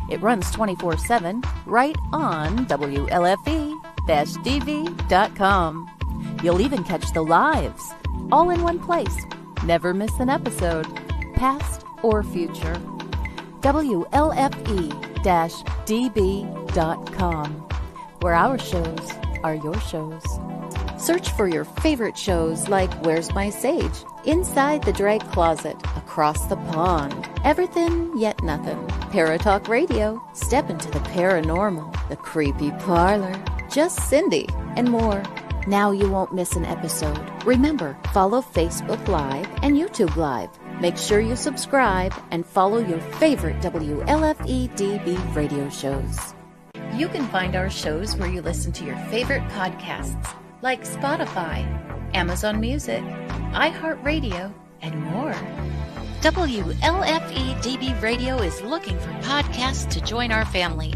It runs 24/7 right on WLFE-DB.com. You'll even catch the lives, all in one place. Never miss an episode, past or future. WLFE-DB.com, where our shows are your shows. Search for your favorite shows like Where's My Sage, Inside the Drag Closet, Across the Pond, Everythin Yet Nothin, Paratalk Radio, Step into the Paranormal, The Creepy Parlor, Just Cindy, and more. Now you won't miss an episode. Remember, follow Facebook Live and YouTube Live. Make sure you subscribe and follow your favorite WLFE-DB radio shows. You can find our shows where you listen to your favorite podcasts, like Spotify, Amazon Music, iHeartRadio, and more. WLFE-DB Radio is looking for podcasts to join our family.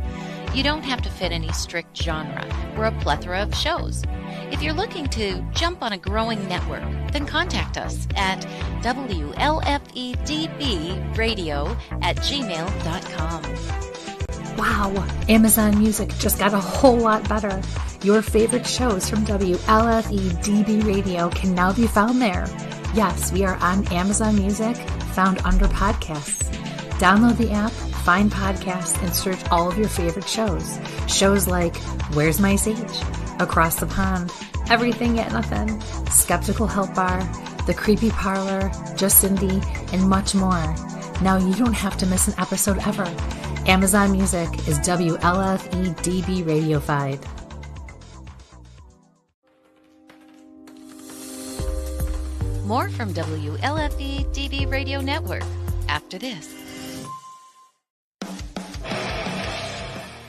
You don't have to fit any strict genre. We're a plethora of shows. If you're looking to jump on a growing network, then contact us at WLFEDBradio@gmail.com. Wow, Amazon Music just got a whole lot better. Your favorite shows from WLFE-DB Radio can now be found there. Yes, we are on Amazon Music, found under podcasts. Download the app, find podcasts, and search all of your favorite shows. Shows like Where's My Sage, Across the Pond, Everything Yet Nothin, Skeptical Help Bar, The Creepy Parlor, Just Cindy, and much more. Now you don't have to miss an episode ever. Amazon Music is WLFE-DB Radified. More from WLFE-DB Radio Network after this.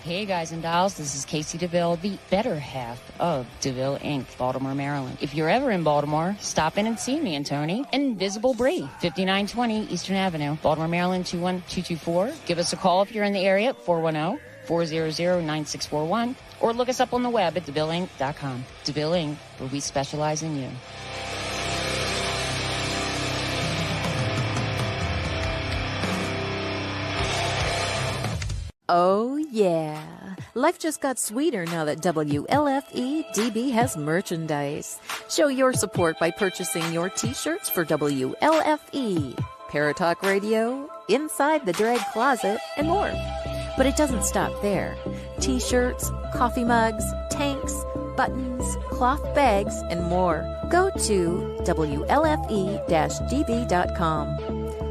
Hey guys and dolls, this is Casey DeVille, the better half of DeVille Inc., Baltimore, Maryland. If you're ever in Baltimore, stop in and see me and Tony. Invisible Bree, 5920 Eastern Avenue, Baltimore, Maryland, 21224. Give us a call if you're in the area at 410-400-9641, or look us up on the web at DeVilleInc.com. DeVille Inc., where we specialize in you. Oh, yeah. Life just got sweeter now that WLFE-DB has merchandise. Show your support by purchasing your t-shirts for WLFE, Paratalk Radio, Inside the Drag Closet, and more. But it doesn't stop there. T-shirts, coffee mugs, tanks, buttons, cloth bags, and more. Go to WLFE-DB.com.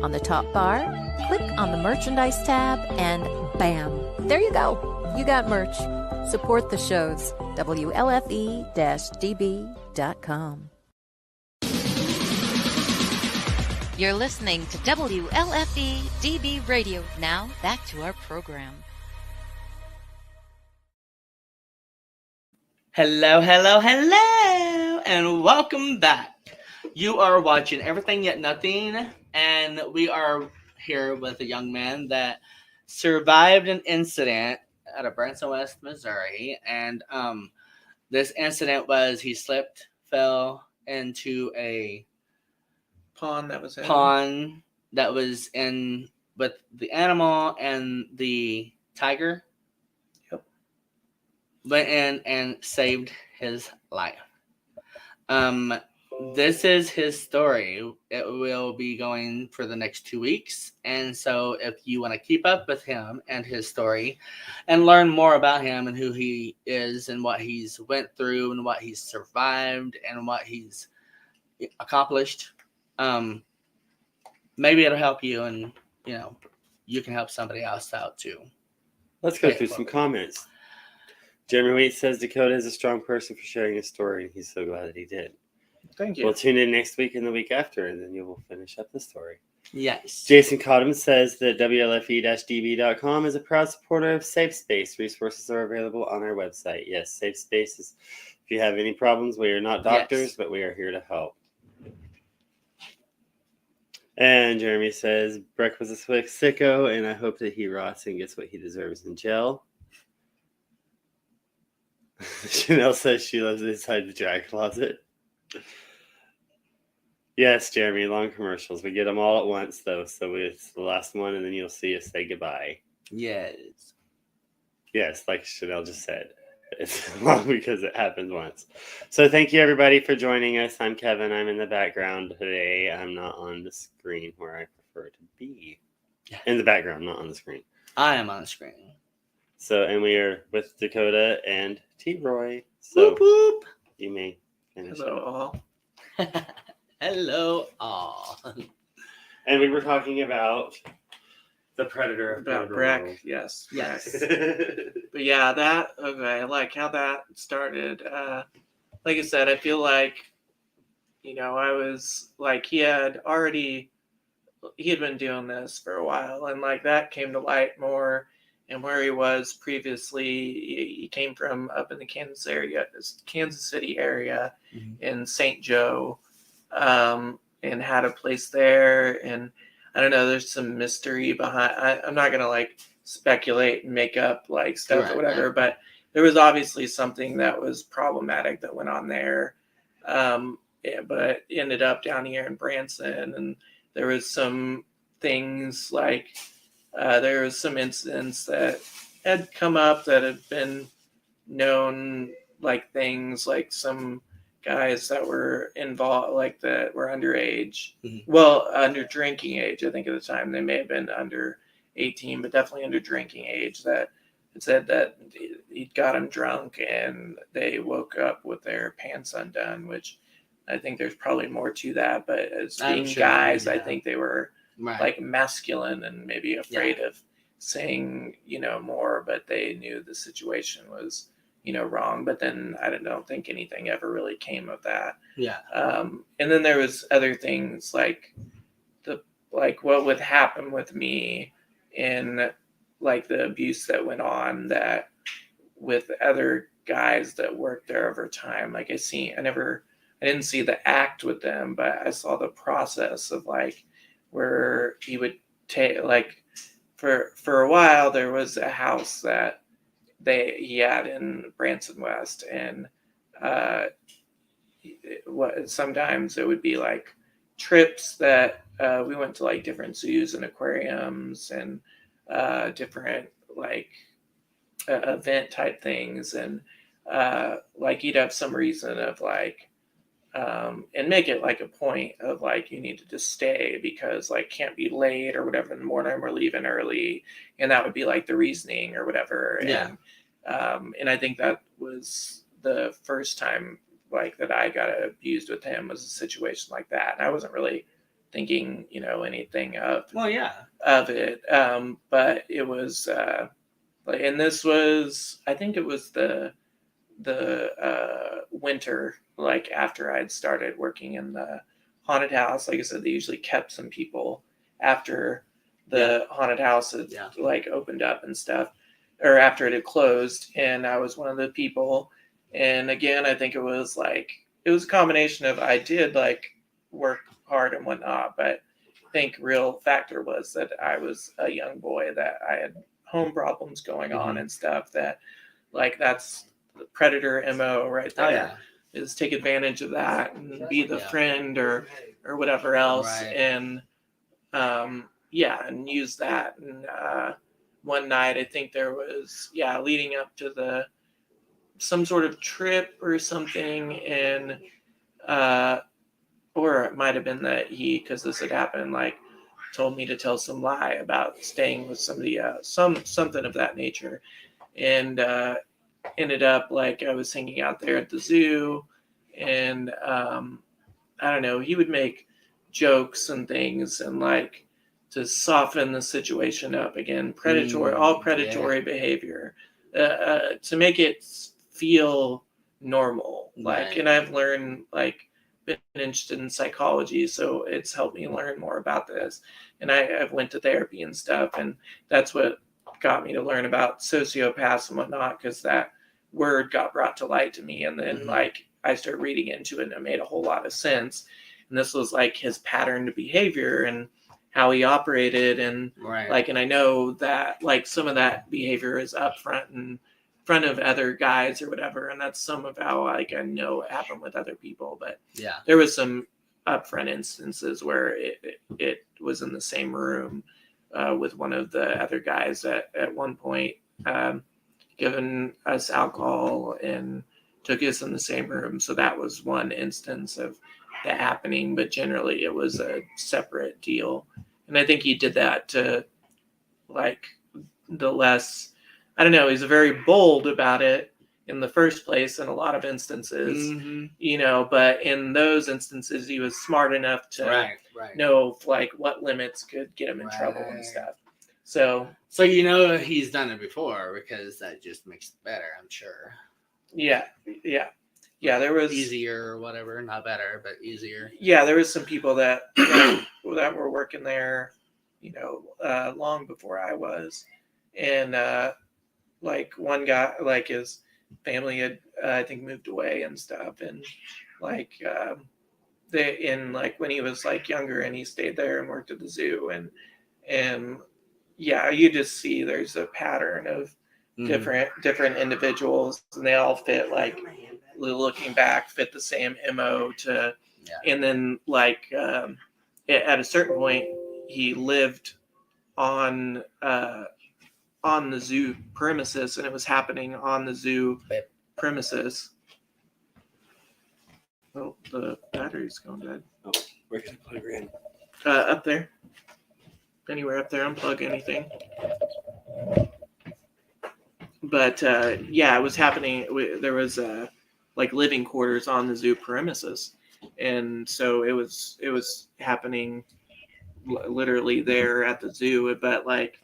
On the top bar, click on the merchandise tab and bam, there you go. You got merch. Support the shows. WLFE-DB.com. You're listening to WLFE-DB Radio. Now, back to our program. Hello, hello, hello, and welcome back. You are watching Everything Yet Nothin, and we are here with a young man that survived an incident out of Branson, West Missouri, and this incident was he slipped, fell into a Pond that was in with the animal and the tiger. Yep. Went in and saved his life. This is his story. It will be going for the next 2 weeks. And so if you want to keep up with him and his story and learn more about him and who he is and what he's went through and what he's survived and what he's accomplished, maybe it'll help you, and you can help somebody else out too. Let's go through some comments. Jeremy Wheat says Dakota is a strong person for sharing his story, and he's so glad that he did. Thank you. We'll tune in next week and the week after, and then you will finish up the story. Yes. Jason Cottom says that WLFE-DB.com is a proud supporter of Safe Space. Resources are available on our website. Yes, Safe Space is If you have any problems, we are not doctors, Yes. but we are here to help. And Jeremy says, Breck was a sicko, and I hope that he rots and gets what he deserves in jail. Chanel says she lives inside the dry closet. Yes, Jeremy, long commercials. We get them all at once, though, so it's the last one, and then you'll see us say goodbye. Yes. Yes, like Chanel just said. It's long because it happens once. So thank you, everybody, for joining us. I'm Kevin. I'm in the background today. I'm not on the screen where I prefer to be. In the background, not on the screen. I am on the screen. So, and we are with Dakota and T-Roy. So Whoop whoop. you may finish Hello, it. all. Hello, all. And we were talking about the Predator of About Border Breck, World. yes. Yes. But yeah, I like how that started. Like I said, I feel like, I was like, he had been doing this for a while, and like that came to light more. And where he was previously, he came from up in the Kansas City area, in St. Joe, and had a place there. And I don't know, there's some mystery behind. I'm not gonna like speculate and make up like stuff or whatever, but there was obviously something that was problematic that went on there. But ended up down here in Branson, and there was some things like there was some incidents that had come up that had been known, like things like some guys that were involved, like that were underage, well, under drinking age. I think at the time they may have been under 18, but definitely under drinking age. That it said that he got them drunk and they woke up with their pants undone, which I think there's probably more to that. But as being guys, I think they were like masculine and maybe afraid of saying, more, but they knew the situation was, wrong. But then I don't think anything ever really came of that. Yeah. And then there was other things like what would happen with me in like the abuse that went on that with other guys that worked there over time. Like I didn't see the act with them, but I saw the process of like where he would take, like, for a while there was a house that he had in Branson West, and sometimes it would be like trips that we went to like different zoos and aquariums and different like event type things, and like he'd have some reason of like and make it like a point of like you need to just stay because like can't be late or whatever in the morning, we're leaving early, and that would be like the reasoning or whatever. And I think that was the first time like that I got abused with him, was a situation like that, and I wasn't really thinking anything of it, but it was like, and this was, I think it was the winter, like after I'd started working in the haunted house. Like I said, they usually kept some people after the haunted house had like opened up and stuff, or after it had closed, and I was one of the people. And again, I think it was a combination of, I did like work hard and whatnot, but I think real factor was that I was a young boy, that I had home problems going on and stuff, that like that's the Predator MO right there. Is take advantage of that and be the friend or whatever else, and and use that. And one night, I think there was leading up to some sort of trip or something, and or it might have been that because this had happened, like told me to tell some lie about staying with somebody else, something of that nature, and ended up like I was hanging out there at the zoo, and I don't know, he would make jokes and things and like to soften the situation up. Again, predatory behavior, to make it feel normal. Like, and I've learned, like, been interested in psychology, so it's helped me learn more about this. And I've went to therapy and stuff, and that's what got me to learn about sociopaths and whatnot, because that word got brought to light to me, and then Mhm. like I started reading into it, and it made a whole lot of sense. And this was like his pattern to behavior and how he operated, and Right. like, and I know that like some of that behavior is up front and front of other guys or whatever, and that's some of how like I know it happened with other people. But Yeah. there was some upfront instances where it was in the same room with one of the other guys at one point, giving us alcohol and took us in the same room. So that was one instance of that happening, but generally it was a separate deal. And I think he did that to like the less, I don't know, he's very bold about it in the first place in a lot of instances, Mhm. you know, but in those instances he was smart enough to Right. know like what limits could get him in trouble and Right. stuff. So So you know he's done it before, because that just makes it better, I'm sure. yeah, there was Easier or whatever, not better, but easier. Yeah, there was some people that that were working there, you know, long before I was, and like one guy, like his family had, I think, moved away and stuff, and like they in like when he was like younger, and he stayed there and worked at the zoo, and yeah, you just see there's a pattern of Mhm. different individuals, and they all fit like looking back fit the same mo to. Yeah. And then like at a certain point he lived on the zoo premises, and it was happening on the zoo premises. Oh, the battery's going dead. Oh, where can I plug her in? Up there, anywhere up there, unplug anything. But yeah, it was happening. There was like living quarters on the zoo premises, and so it was happening literally there at the zoo. But like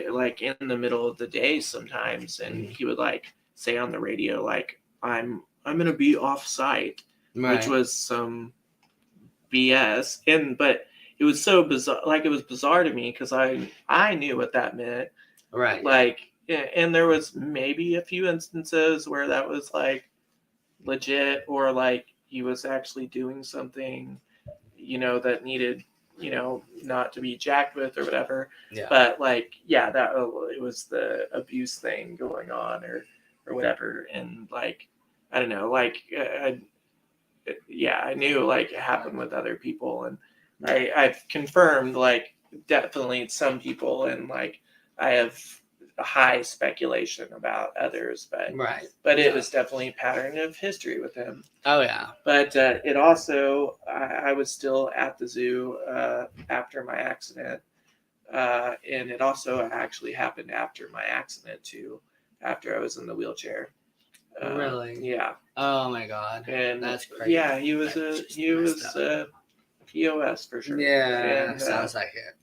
like in the middle of the day sometimes, and he would like say on the radio like I'm gonna be off site, which was some BS. And but it was so bizarre, like it was bizarre to me because I knew what that meant. Right. Like, and there was maybe a few instances where that was like legit, or like he was actually doing something, you know, that needed, you know, not to be jacked with or whatever. Yeah. But like, yeah, that it was the abuse thing going on or whatever. And like, I don't know, like, I knew like it happened with other people, and I've confirmed like definitely some people, and like I have a high speculation about others, Right. but it was definitely a pattern of history with him. Oh yeah. But it also, I was still at the zoo after my accident, and it also actually happened after my accident too, after I was in the wheelchair. Really? Yeah. Oh my God. And that's crazy. yeah, he was POS for sure. Yeah, and, sounds like it.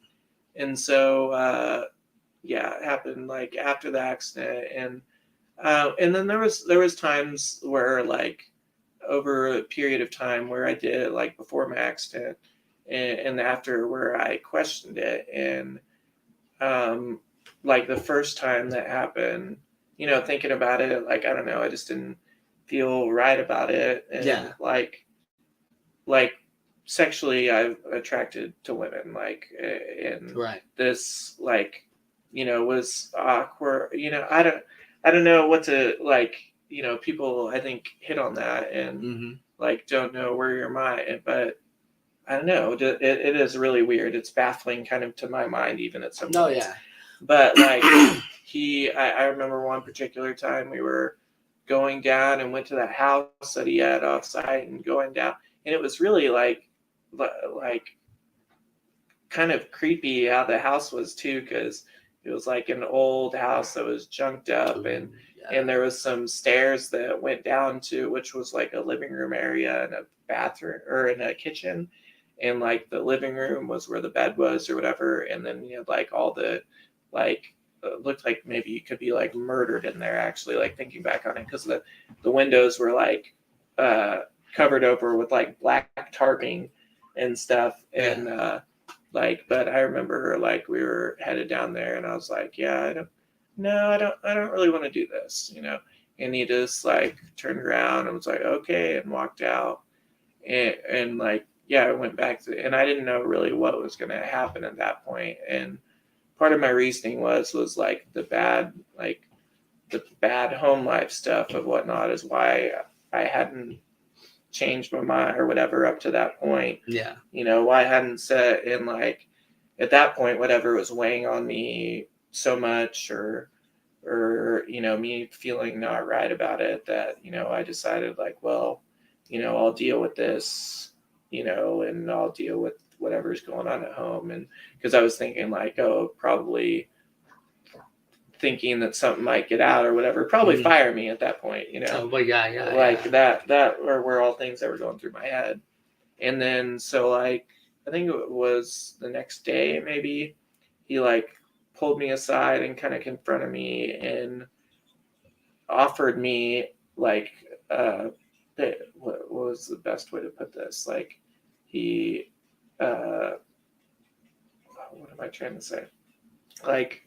And so yeah, it happened like after the accident, and then there was times where like over a period of time where I did it like before my accident and after, where I questioned it, and like the first time that happened, you know, thinking about it, like I don't know, I just didn't feel right about it, and Yeah. like sexually I'm attracted to women, like, and Right. this like, you know, was awkward, you know, I don't know what to like, you know, people I think hit on that and Mm-hmm. like don't know where your mind, but I don't know, it is really weird, it's baffling kind of to my mind even at some Oh points. yeah. But like I remember one particular time we were going down and went to that house that he had off site and going down, and it was really like kind of creepy how the house was too, because it was like an old house that was junked up, and there was some stairs that went down to, which was like a living room area and a bathroom or in a kitchen, and like the living room was where the bed was or whatever, and then you had like all the like looked like maybe you could be like murdered in there, actually, like thinking back on it, because the windows were like covered over with like black tarping and stuff, and like, but I remember like we were headed down there, and I was like, yeah, I don't really want to do this, you know. And he just like turned around and was like, okay, and walked out. And like, yeah, I went back to, and I didn't know really what was going to happen at that point. And part of my reasoning was like the bad home life stuff of whatnot is why I hadn't changed my mind or whatever up to that point. Yeah. Why I hadn't set in like at that point, whatever was weighing on me so much or me feeling not right about it that, I decided like, well, I'll deal with this, and I'll deal with whatever's going on at home. And because I was thinking like, oh, probably thinking that something might get out or whatever, probably fire me at that point, Oh, well, yeah. like that were all things that were going through my head. And then, so like, I think it was the next day, maybe he like pulled me aside and kind of confronted me and offered me like, what was the best way to put this? Like he, what am I trying to say? Like,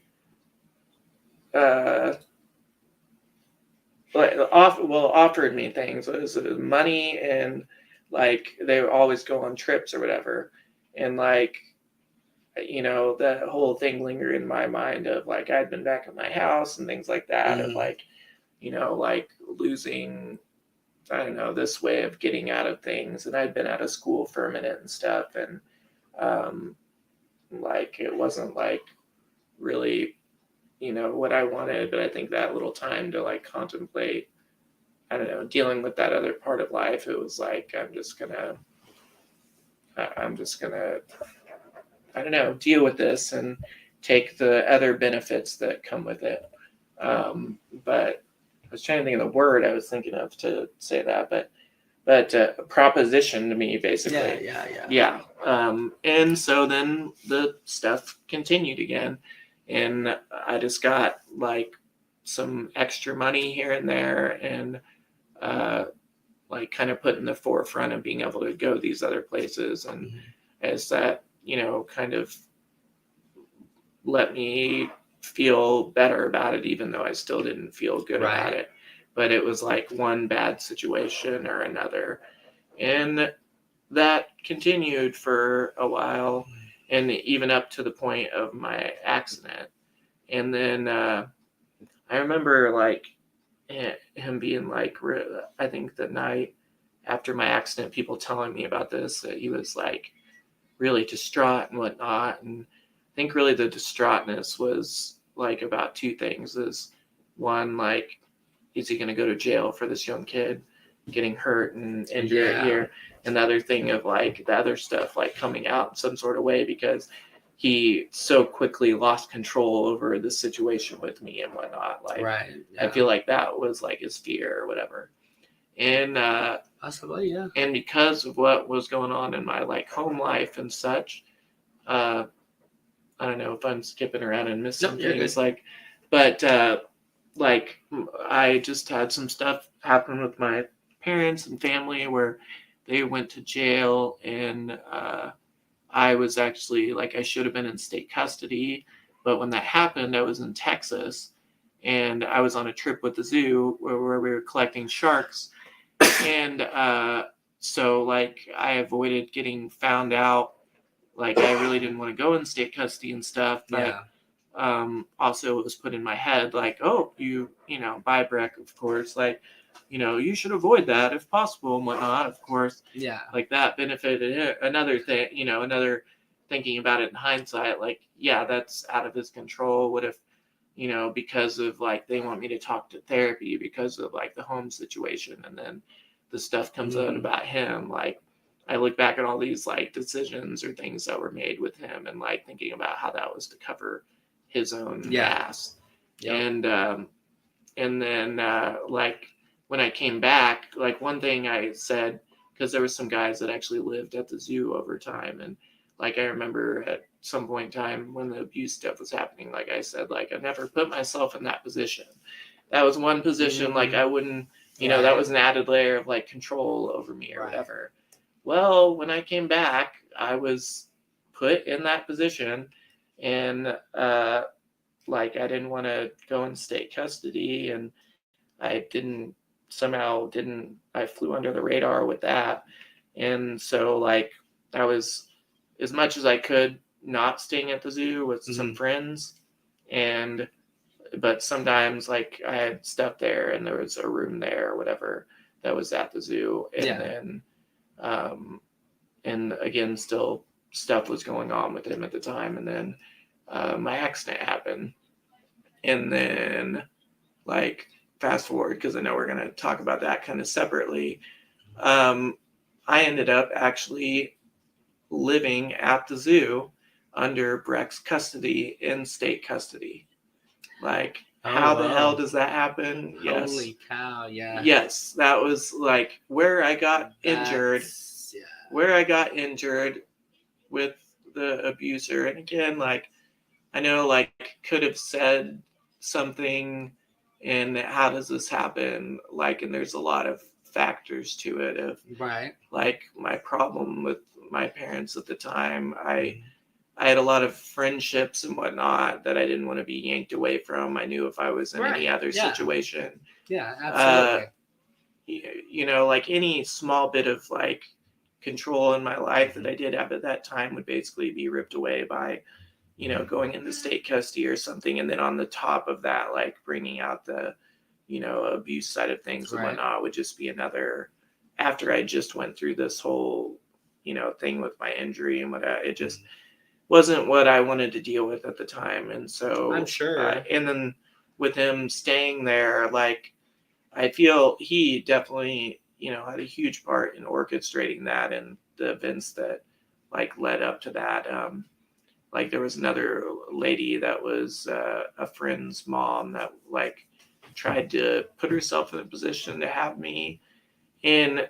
offered me things. It was money and like they would always go on trips or whatever. And like, that whole thing lingered in my mind of like, I'd been back at my house and things like that of like, like losing, I don't know, this way of getting out of things. And I'd been out of school for a minute and stuff. And like, it wasn't like really, what I wanted, but I think that little time to like contemplate, I don't know, dealing with that other part of life, it was like, I'm just gonna, I don't know, deal with this and take the other benefits that come with it. But I was trying to think of the word I was thinking of to say that, but proposition to me, basically. Yeah. And so then the stuff continued again. And I just got like some extra money here and there and like kind of put in the forefront of being able to go these other places. And as that, kind of let me feel better about it, even though I still didn't feel good about it. But it was like one bad situation or another. And that continued for a while. And even up to the point of my accident. And then I remember like him being like, I think the night after my accident, people telling me about this, that he was like really distraught and whatnot. And I think really the distraughtness was like about two things. Is one, like, is he going to go to jail for this young kid getting hurt and injured here? And the other thing of like the other stuff like coming out in some sort of way because he so quickly lost control over the situation with me and whatnot. Like, I feel like that was like his fear or whatever. And possibly, and because of what was going on in my like home life and such, I don't know if I'm skipping around and missing things like, but like I just had some stuff happen with my parents and family where they went to jail, and I was actually like, I should have been in state custody, but when that happened, I was in Texas, and I was on a trip with the zoo where we were collecting sharks, and so like I avoided getting found out. Like I really didn't want to go in state custody and stuff, but also it was put in my head like, oh, you know, by Breck, of course, like, you should avoid that if possible and whatnot, of course. Yeah. Like that benefited him. Another thing, another thinking about it in hindsight, like, yeah, that's out of his control. What if, because of like, they want me to talk to therapy because of like the home situation, and then the stuff comes out about him. Like, I look back at all these like decisions or things that were made with him and like thinking about how that was to cover his own ass. Yep. And then like when I came back, like one thing I said, because there were some guys that actually lived at the zoo over time, and like I remember at some point in time when the abuse stuff was happening, like I said, like I never put myself in that position. That was one position, like I wouldn't, that was an added layer of like control over me or whatever. Well, when I came back, I was put in that position, and like I didn't want to go in state custody, and I flew under the radar with that. And so like I was, as much as I could, not staying at the zoo with some friends, but sometimes like I had stuff there and there was a room there or whatever that was at the zoo. And then and again, still stuff was going on with him at the time. And then my accident happened. And then like fast forward, because I know we're going to talk about that kind of separately. I ended up actually living at the zoo under Breck's custody, in state custody. Like, how the hell does that happen? Holy cow, yeah. Yes, that was like where I got injured. Where I got injured with the abuser. And again, like, I know, like, could have said something, and how does this happen? Like, and there's a lot of factors to it of like my problem with my parents at the time. I had a lot of friendships and whatnot that I didn't want to be yanked away from. I knew if I was in any other situation, absolutely, you know, like any small bit of like control in my life that I did have at that time would basically be ripped away by, you know, going into state custody or something. And then on the top of that, like bringing out the, you know, abuse side of things and whatnot would just be another, after I just went through this whole, you know, thing with my injury and it just wasn't what I wanted to deal with at the time. And so I'm sure. And then with him staying there, like, I feel he definitely, you know, had a huge part in orchestrating that and the events that like led up to that. Like there was another lady that was a friend's mom that like tried to put herself in a position to have me. And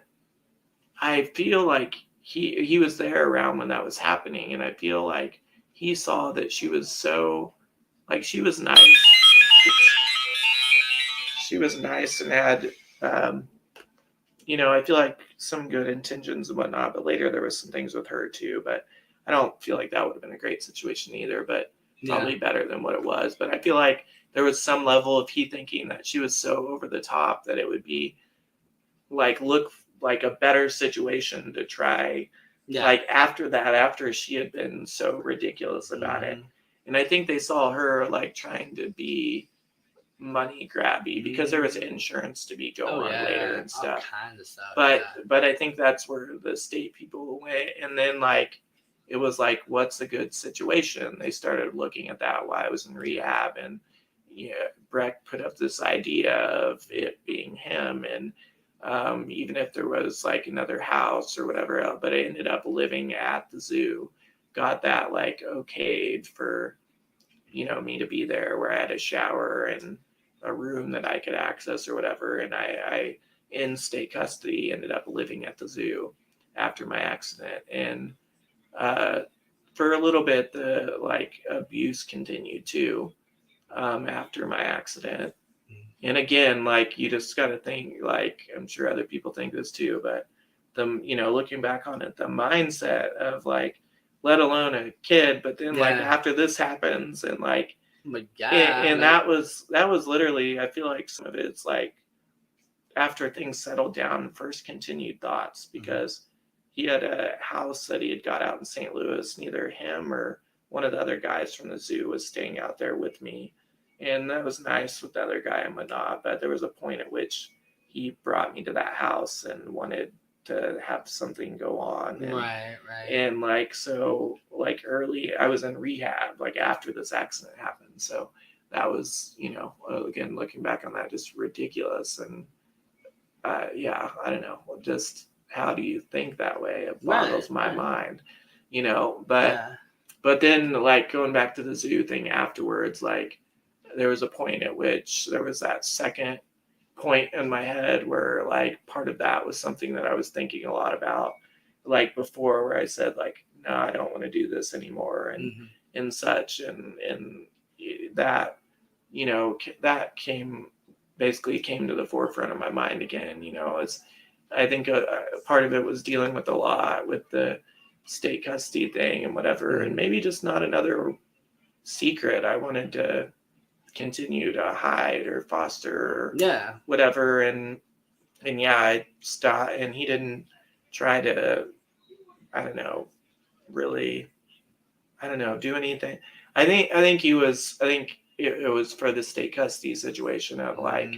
I feel like he was there around when that was happening. And I feel like he saw that she was so, like, she was nice. She was nice and had, you know, I feel like some good intentions and whatnot, but later there was some things with her too. But I don't feel like that would have been a great situation either, but probably better than what it was. But I feel like there was some level of he thinking that she was so over the top that it would be like, look like a better situation to try. Like after that, after she had been so ridiculous about it. And I think they saw her like trying to be money grabby because there was insurance to be going on later and stuff. All kinds of stuff. But I think that's where the state people went. And then like it was like, what's a good situation? They started looking at that while I was in rehab, and Breck put up this idea of it being him, and even if there was like another house or whatever else, but I ended up living at the zoo, got that like okayed for, you know, me to be there, where I had a shower and a room that I could access or whatever. And I in state custody, ended up living at the zoo after my accident. And for a little bit, the like abuse continued too after my accident. And again, like, you just got to think, like, I'm sure other people think this too, but looking back on it, the mindset of like, let alone a kid, but then like after this happens and like, oh my God, and that was literally, I feel like some of it's like after things settled down, first continued thoughts, because he had a house that he had got out in St. Louis. Neither him or one of the other guys from the zoo was staying out there with me. And that was nice with the other guy and whatnot. But there was a point at which he brought me to that house and wanted to have something go on. And, right. And like, so like early, I was in rehab, like after this accident happened. So that was, again, looking back on that, just ridiculous. And I don't know, just how do you think that way? It boggles my mind, but then like going back to the zoo thing afterwards, like, there was a point at which there was that second point in my head where like part of that was something that I was thinking a lot about, like before, where I said like, no, I don't want to do this anymore, and such. And that, that came to the forefront of my mind again. I think a part of it was dealing with a lot with the state custody thing and whatever, and maybe just not another secret. I wanted to, continue to hide or foster or Yeah. whatever. And yeah, I stopped, and he didn't try to, I don't know, really, I don't know, do anything. I think it was for the state custody situation of like,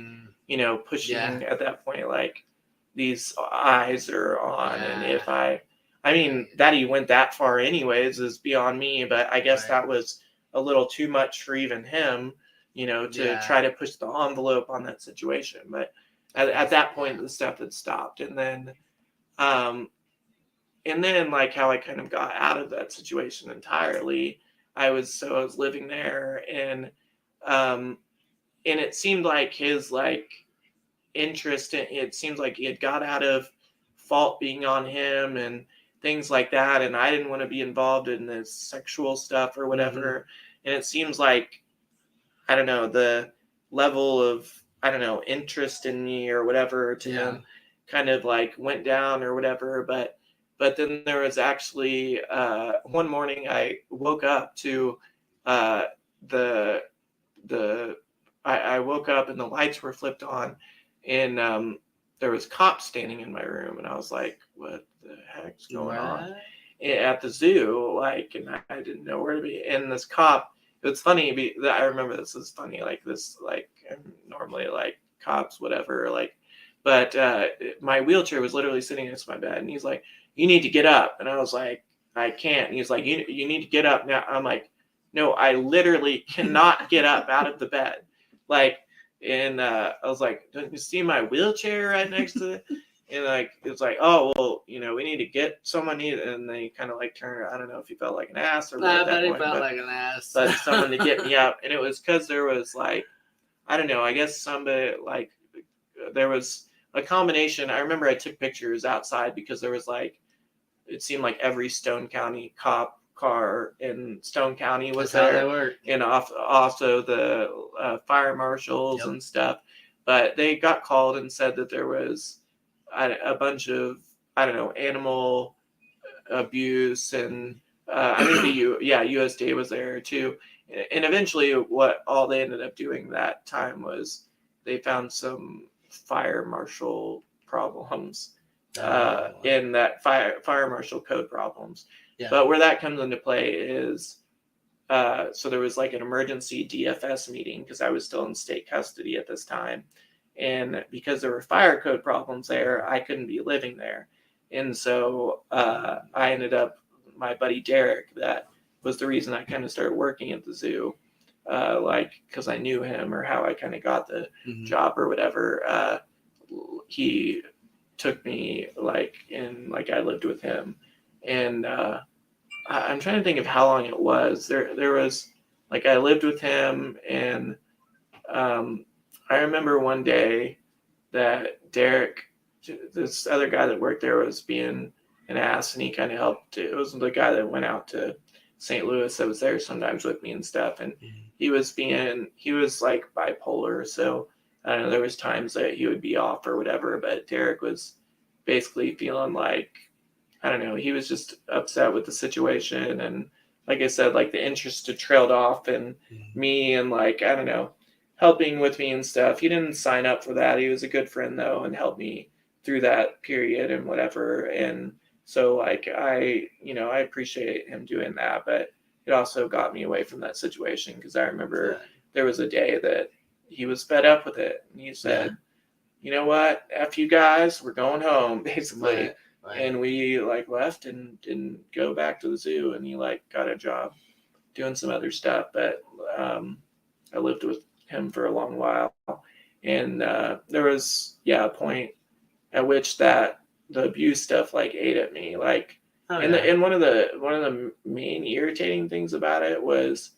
pushing at that point, like these eyes are on. And if I mean, that he went that far anyways is beyond me, but I guess that was a little too much for even him, to try to push the envelope on that situation. But at that point, the stuff had stopped. And then like how I kind of got out of that situation entirely, I was living there, and it seemed like his like interest in it seems like he had got out of fault being on him and things like that, and I didn't want to be involved in this sexual stuff or whatever. And it seems like, I don't know, the level of, I don't know, interest in me or whatever to him kind of like went down or whatever. But then there was actually one morning I woke up to I woke up and the lights were flipped on, and there was cops standing in my room, and I was like, what the heck's going on at the zoo? Like, and I didn't know where to be. And this cop, it's funny, I remember this is funny, like this, like normally like cops, whatever, like, but my wheelchair was literally sitting next to my bed, and he's like, you need to get up. And I was like, I can't. And he's like, you need to get up now. I'm like, no, I literally cannot get up out of the bed. Like, and I was like, don't you see my wheelchair right next to it? And like, it's like, oh, well, we need to get someone. And they kind of like turned. I don't know if he felt like an ass or what. I bet he felt like an ass. But someone to get me up. And it was because there was like, I don't know, I guess somebody, like, there was a combination. I remember I took pictures outside because there was like, it seemed like every Stone County cop car in Stone County was That's there. how they work. And also the fire marshals and stuff. But they got called and said that there was a bunch of, I don't know, animal abuse. And I think USDA was there too. And eventually what all they ended up doing that time was they found some fire marshal problems. In that fire marshal code problems. But where that comes into play is, so there was like an emergency DFS meeting because I was still in state custody at this time. And because there were fire code problems there, I couldn't be living there. And so I ended up, my buddy Derek, that was the reason I kind of started working at the zoo, like because I knew him or how I kind of got the job or whatever. He took me like, and like I lived with him, and I'm trying to think of how long it was. There was like, I lived with him, and I remember one day that Derek, this other guy that worked there, was being an ass, and he kind of helped. It was the guy that went out to St. Louis that was there sometimes with me and stuff, and he was like bipolar, so I don't know, there was times that he would be off or whatever, but Derek was basically feeling like, I don't know, he was just upset with the situation. And like I said, like the interest had trailed off in me, and like, I don't know, helping with me and stuff. He didn't sign up for that. He was a good friend though, and helped me through that period and whatever. And so like, I appreciate him doing that, but it also got me away from that situation. Cause I remember there was a day that he was fed up with it, and he said, you know what, F you guys, we're going home, basically. Right. And we like left and didn't go back to the zoo, and he like got a job doing some other stuff. But I lived with him for a long while, and there was a point at which that the abuse stuff like ate at me, like, and one of the main irritating things about it was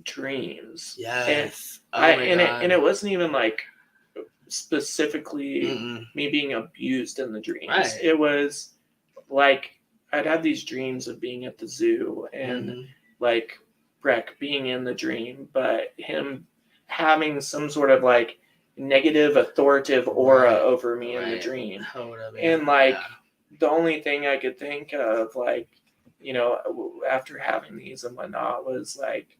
dreams. Yes. And it wasn't even like specifically me being abused in the dreams. Right. It was like I'd have these dreams of being at the zoo, and like Breck being in the dream, but him having some sort of like negative authoritative aura over me in the dream. And like the only thing I could think of, like, after having these and whatnot, was like,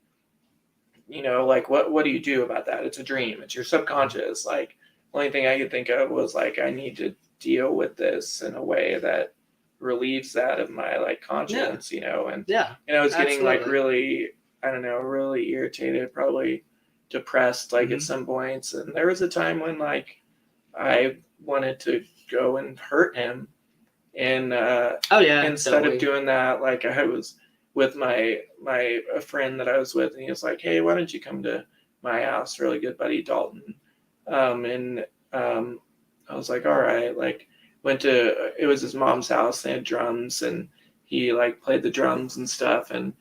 like what do you do about that? It's a dream. It's your subconscious. Like, only thing I could think of was like, I need to deal with this in a way that relieves that of my like conscience, and I was getting like really, I don't know, really irritated, probably depressed, like at some points. And there was a time when like I wanted to go and hurt him. And instead of doing that, like I was with a friend that I was with, and he was like, "Hey, why don't you come to my house?" Really good buddy, Dalton. I was like, "All right." Like, it was his mom's house. They had drums, and he like played the drums and stuff, and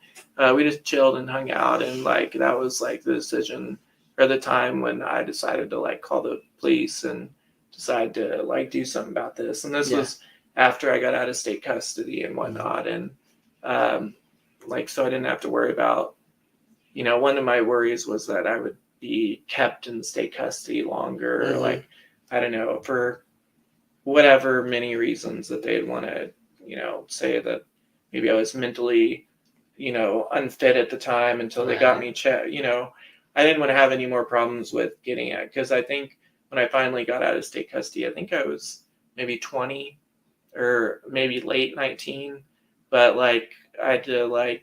we just chilled and hung out. And like that was like the decision or the time when I decided to like call the police and decide to like do something about this. And this was after I got out of state custody and whatnot. And so I didn't have to worry about, one of my worries was that I would be kept in state custody longer, like, I don't know, for whatever many reasons that they'd want to, say that maybe I was mentally, unfit at the time until they got me checked. I didn't want to have any more problems with getting it, because I think when I finally got out of state custody, I think I was maybe 20 or maybe late 19, but like I had to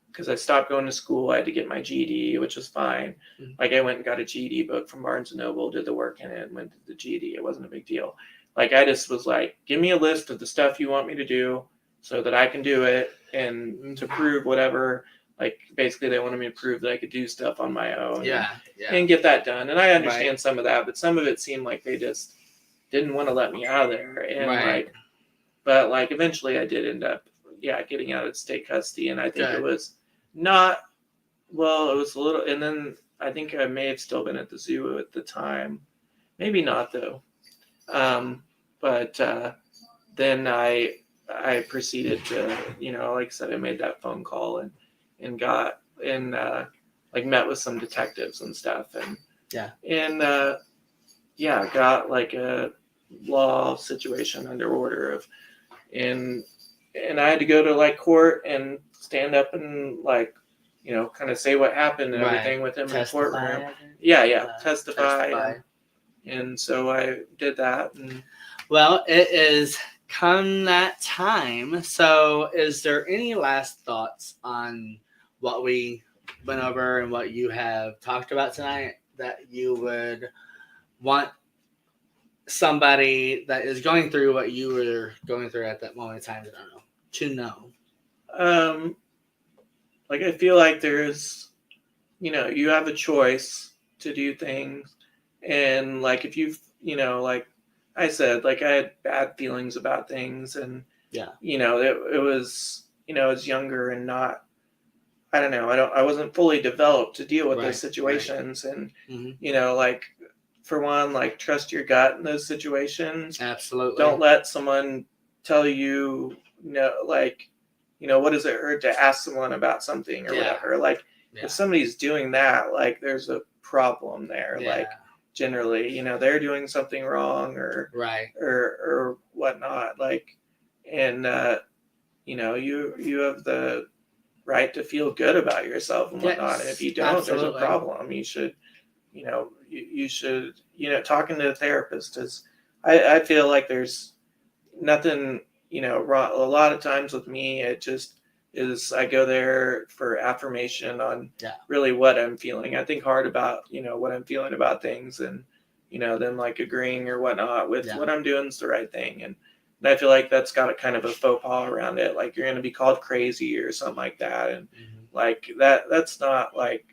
because I stopped going to school, I had to get my GED, which was fine. Like I went and got a GED book from Barnes and Noble, did the work in it, and went to the GED. It wasn't a big deal. Like I just was like, give me a list of the stuff you want me to do so that I can do it, and to prove whatever. Like basically they wanted me to prove that I could do stuff on my own and get that done. And I understand some of that, but some of it seemed like they just didn't want to let me out of there. And but like eventually I did end up getting out of state custody. And I think it was it was a little, and then I think I may have still been at the zoo at the time. Maybe not though. But then I proceeded to, like I said, I made that phone call and got and like met with some detectives and stuff, and got like a law situation under order of, and I had to go to like court and stand up and like, kind of say what happened and everything with him in the courtroom. Testify. And so I did that. And well, it is come that time. So is there any last thoughts on what we went over and what you have talked about tonight that you would want somebody that is going through what you were going through at that moment in time to know? Like I feel like there's, you have a choice to do things. And like if you've, like I said, like I had bad feelings about things, and it was, I was younger and not, I don't know, I wasn't fully developed to deal with those situations. And like for one, like trust your gut in those situations. Absolutely. Don't let someone tell you, what does it hurt to ask someone about something or whatever. Like if somebody's doing that, like there's a problem there. Like generally, they're doing something wrong or whatnot. Like, and you have the right to feel good about yourself and whatnot. And if you don't, there's a problem. You should, you should, talking to a therapist is, I feel like there's nothing, wrong. A lot of times with me, it just is, I go there for affirmation on really what I'm feeling. I think hard about, what I'm feeling about things, and, then like agreeing or whatnot with what I'm doing is the right thing. And I feel like that's got a kind of a faux pas around it. Like you're going to be called crazy or something like that. And like that's not like,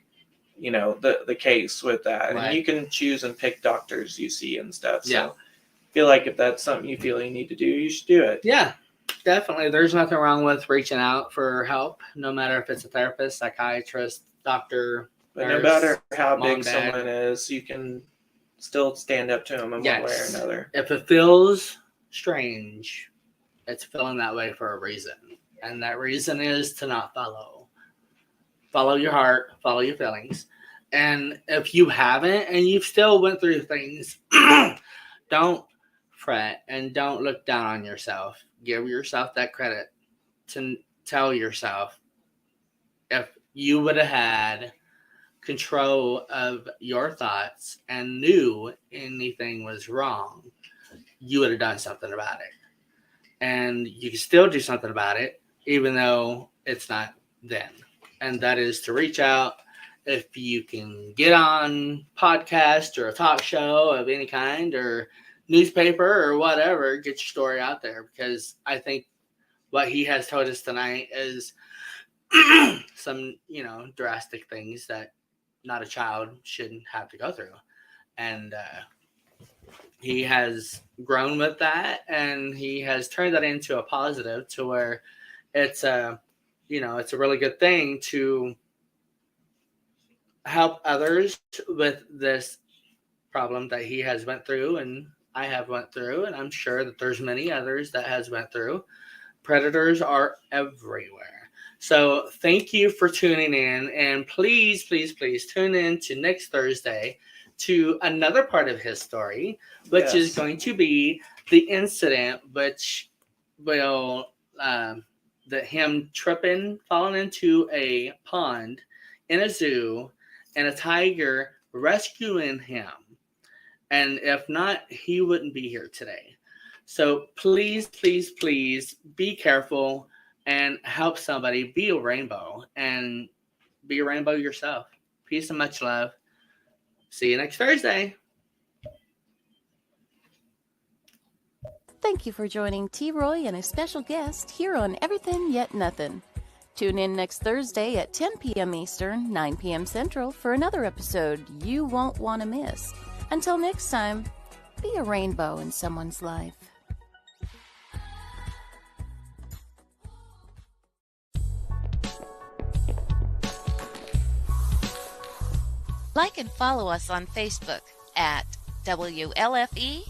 the case with that. And you can choose and pick doctors you see and stuff. So I feel like if that's something you feel you need to do, you should do it. Yeah, definitely. There's nothing wrong with reaching out for help, no matter if it's a therapist, psychiatrist, doctor. But no matter how big someone is, you can still stand up to them in one way or another. If it feels strange, it's feeling that way for a reason. And that reason is to not follow your heart, follow your feelings. And if you haven't and you've still went through things, don't fret and don't look down on yourself. Give yourself that credit to tell yourself, if you would have had control of your thoughts and knew anything was wrong, you would have done something about it. And you can still do something about it, even though it's not then. And that is to reach out. If you can get on podcast or a talk show of any kind or newspaper or whatever, get your story out there, because I think what he has told us tonight is some, drastic things that not a child shouldn't have to go through. And he has grown with that, and he has turned that into a positive to where it's it's a really good thing to help others with this problem that he has went through, and I have went through, and I'm sure that there's many others that has went through. Predators are everywhere. So thank you for tuning in, and please, please, please tune in to next Thursday to another part of his story, which is going to be the incident which will that him tripping, falling into a pond in a zoo, and a tiger rescuing him. And if not, he wouldn't be here today. So please, please, please be careful and help somebody be a rainbow, and be a rainbow yourself. Peace and much love. See you next Thursday. Thank you for joining T-Roy and a special guest here on Everythin Yet Nothin. Tune in next Thursday at 10 p.m. Eastern, 9 p.m. Central for another episode you won't want to miss. Until next time, be a rainbow in someone's life. Like and follow us on Facebook at WLFE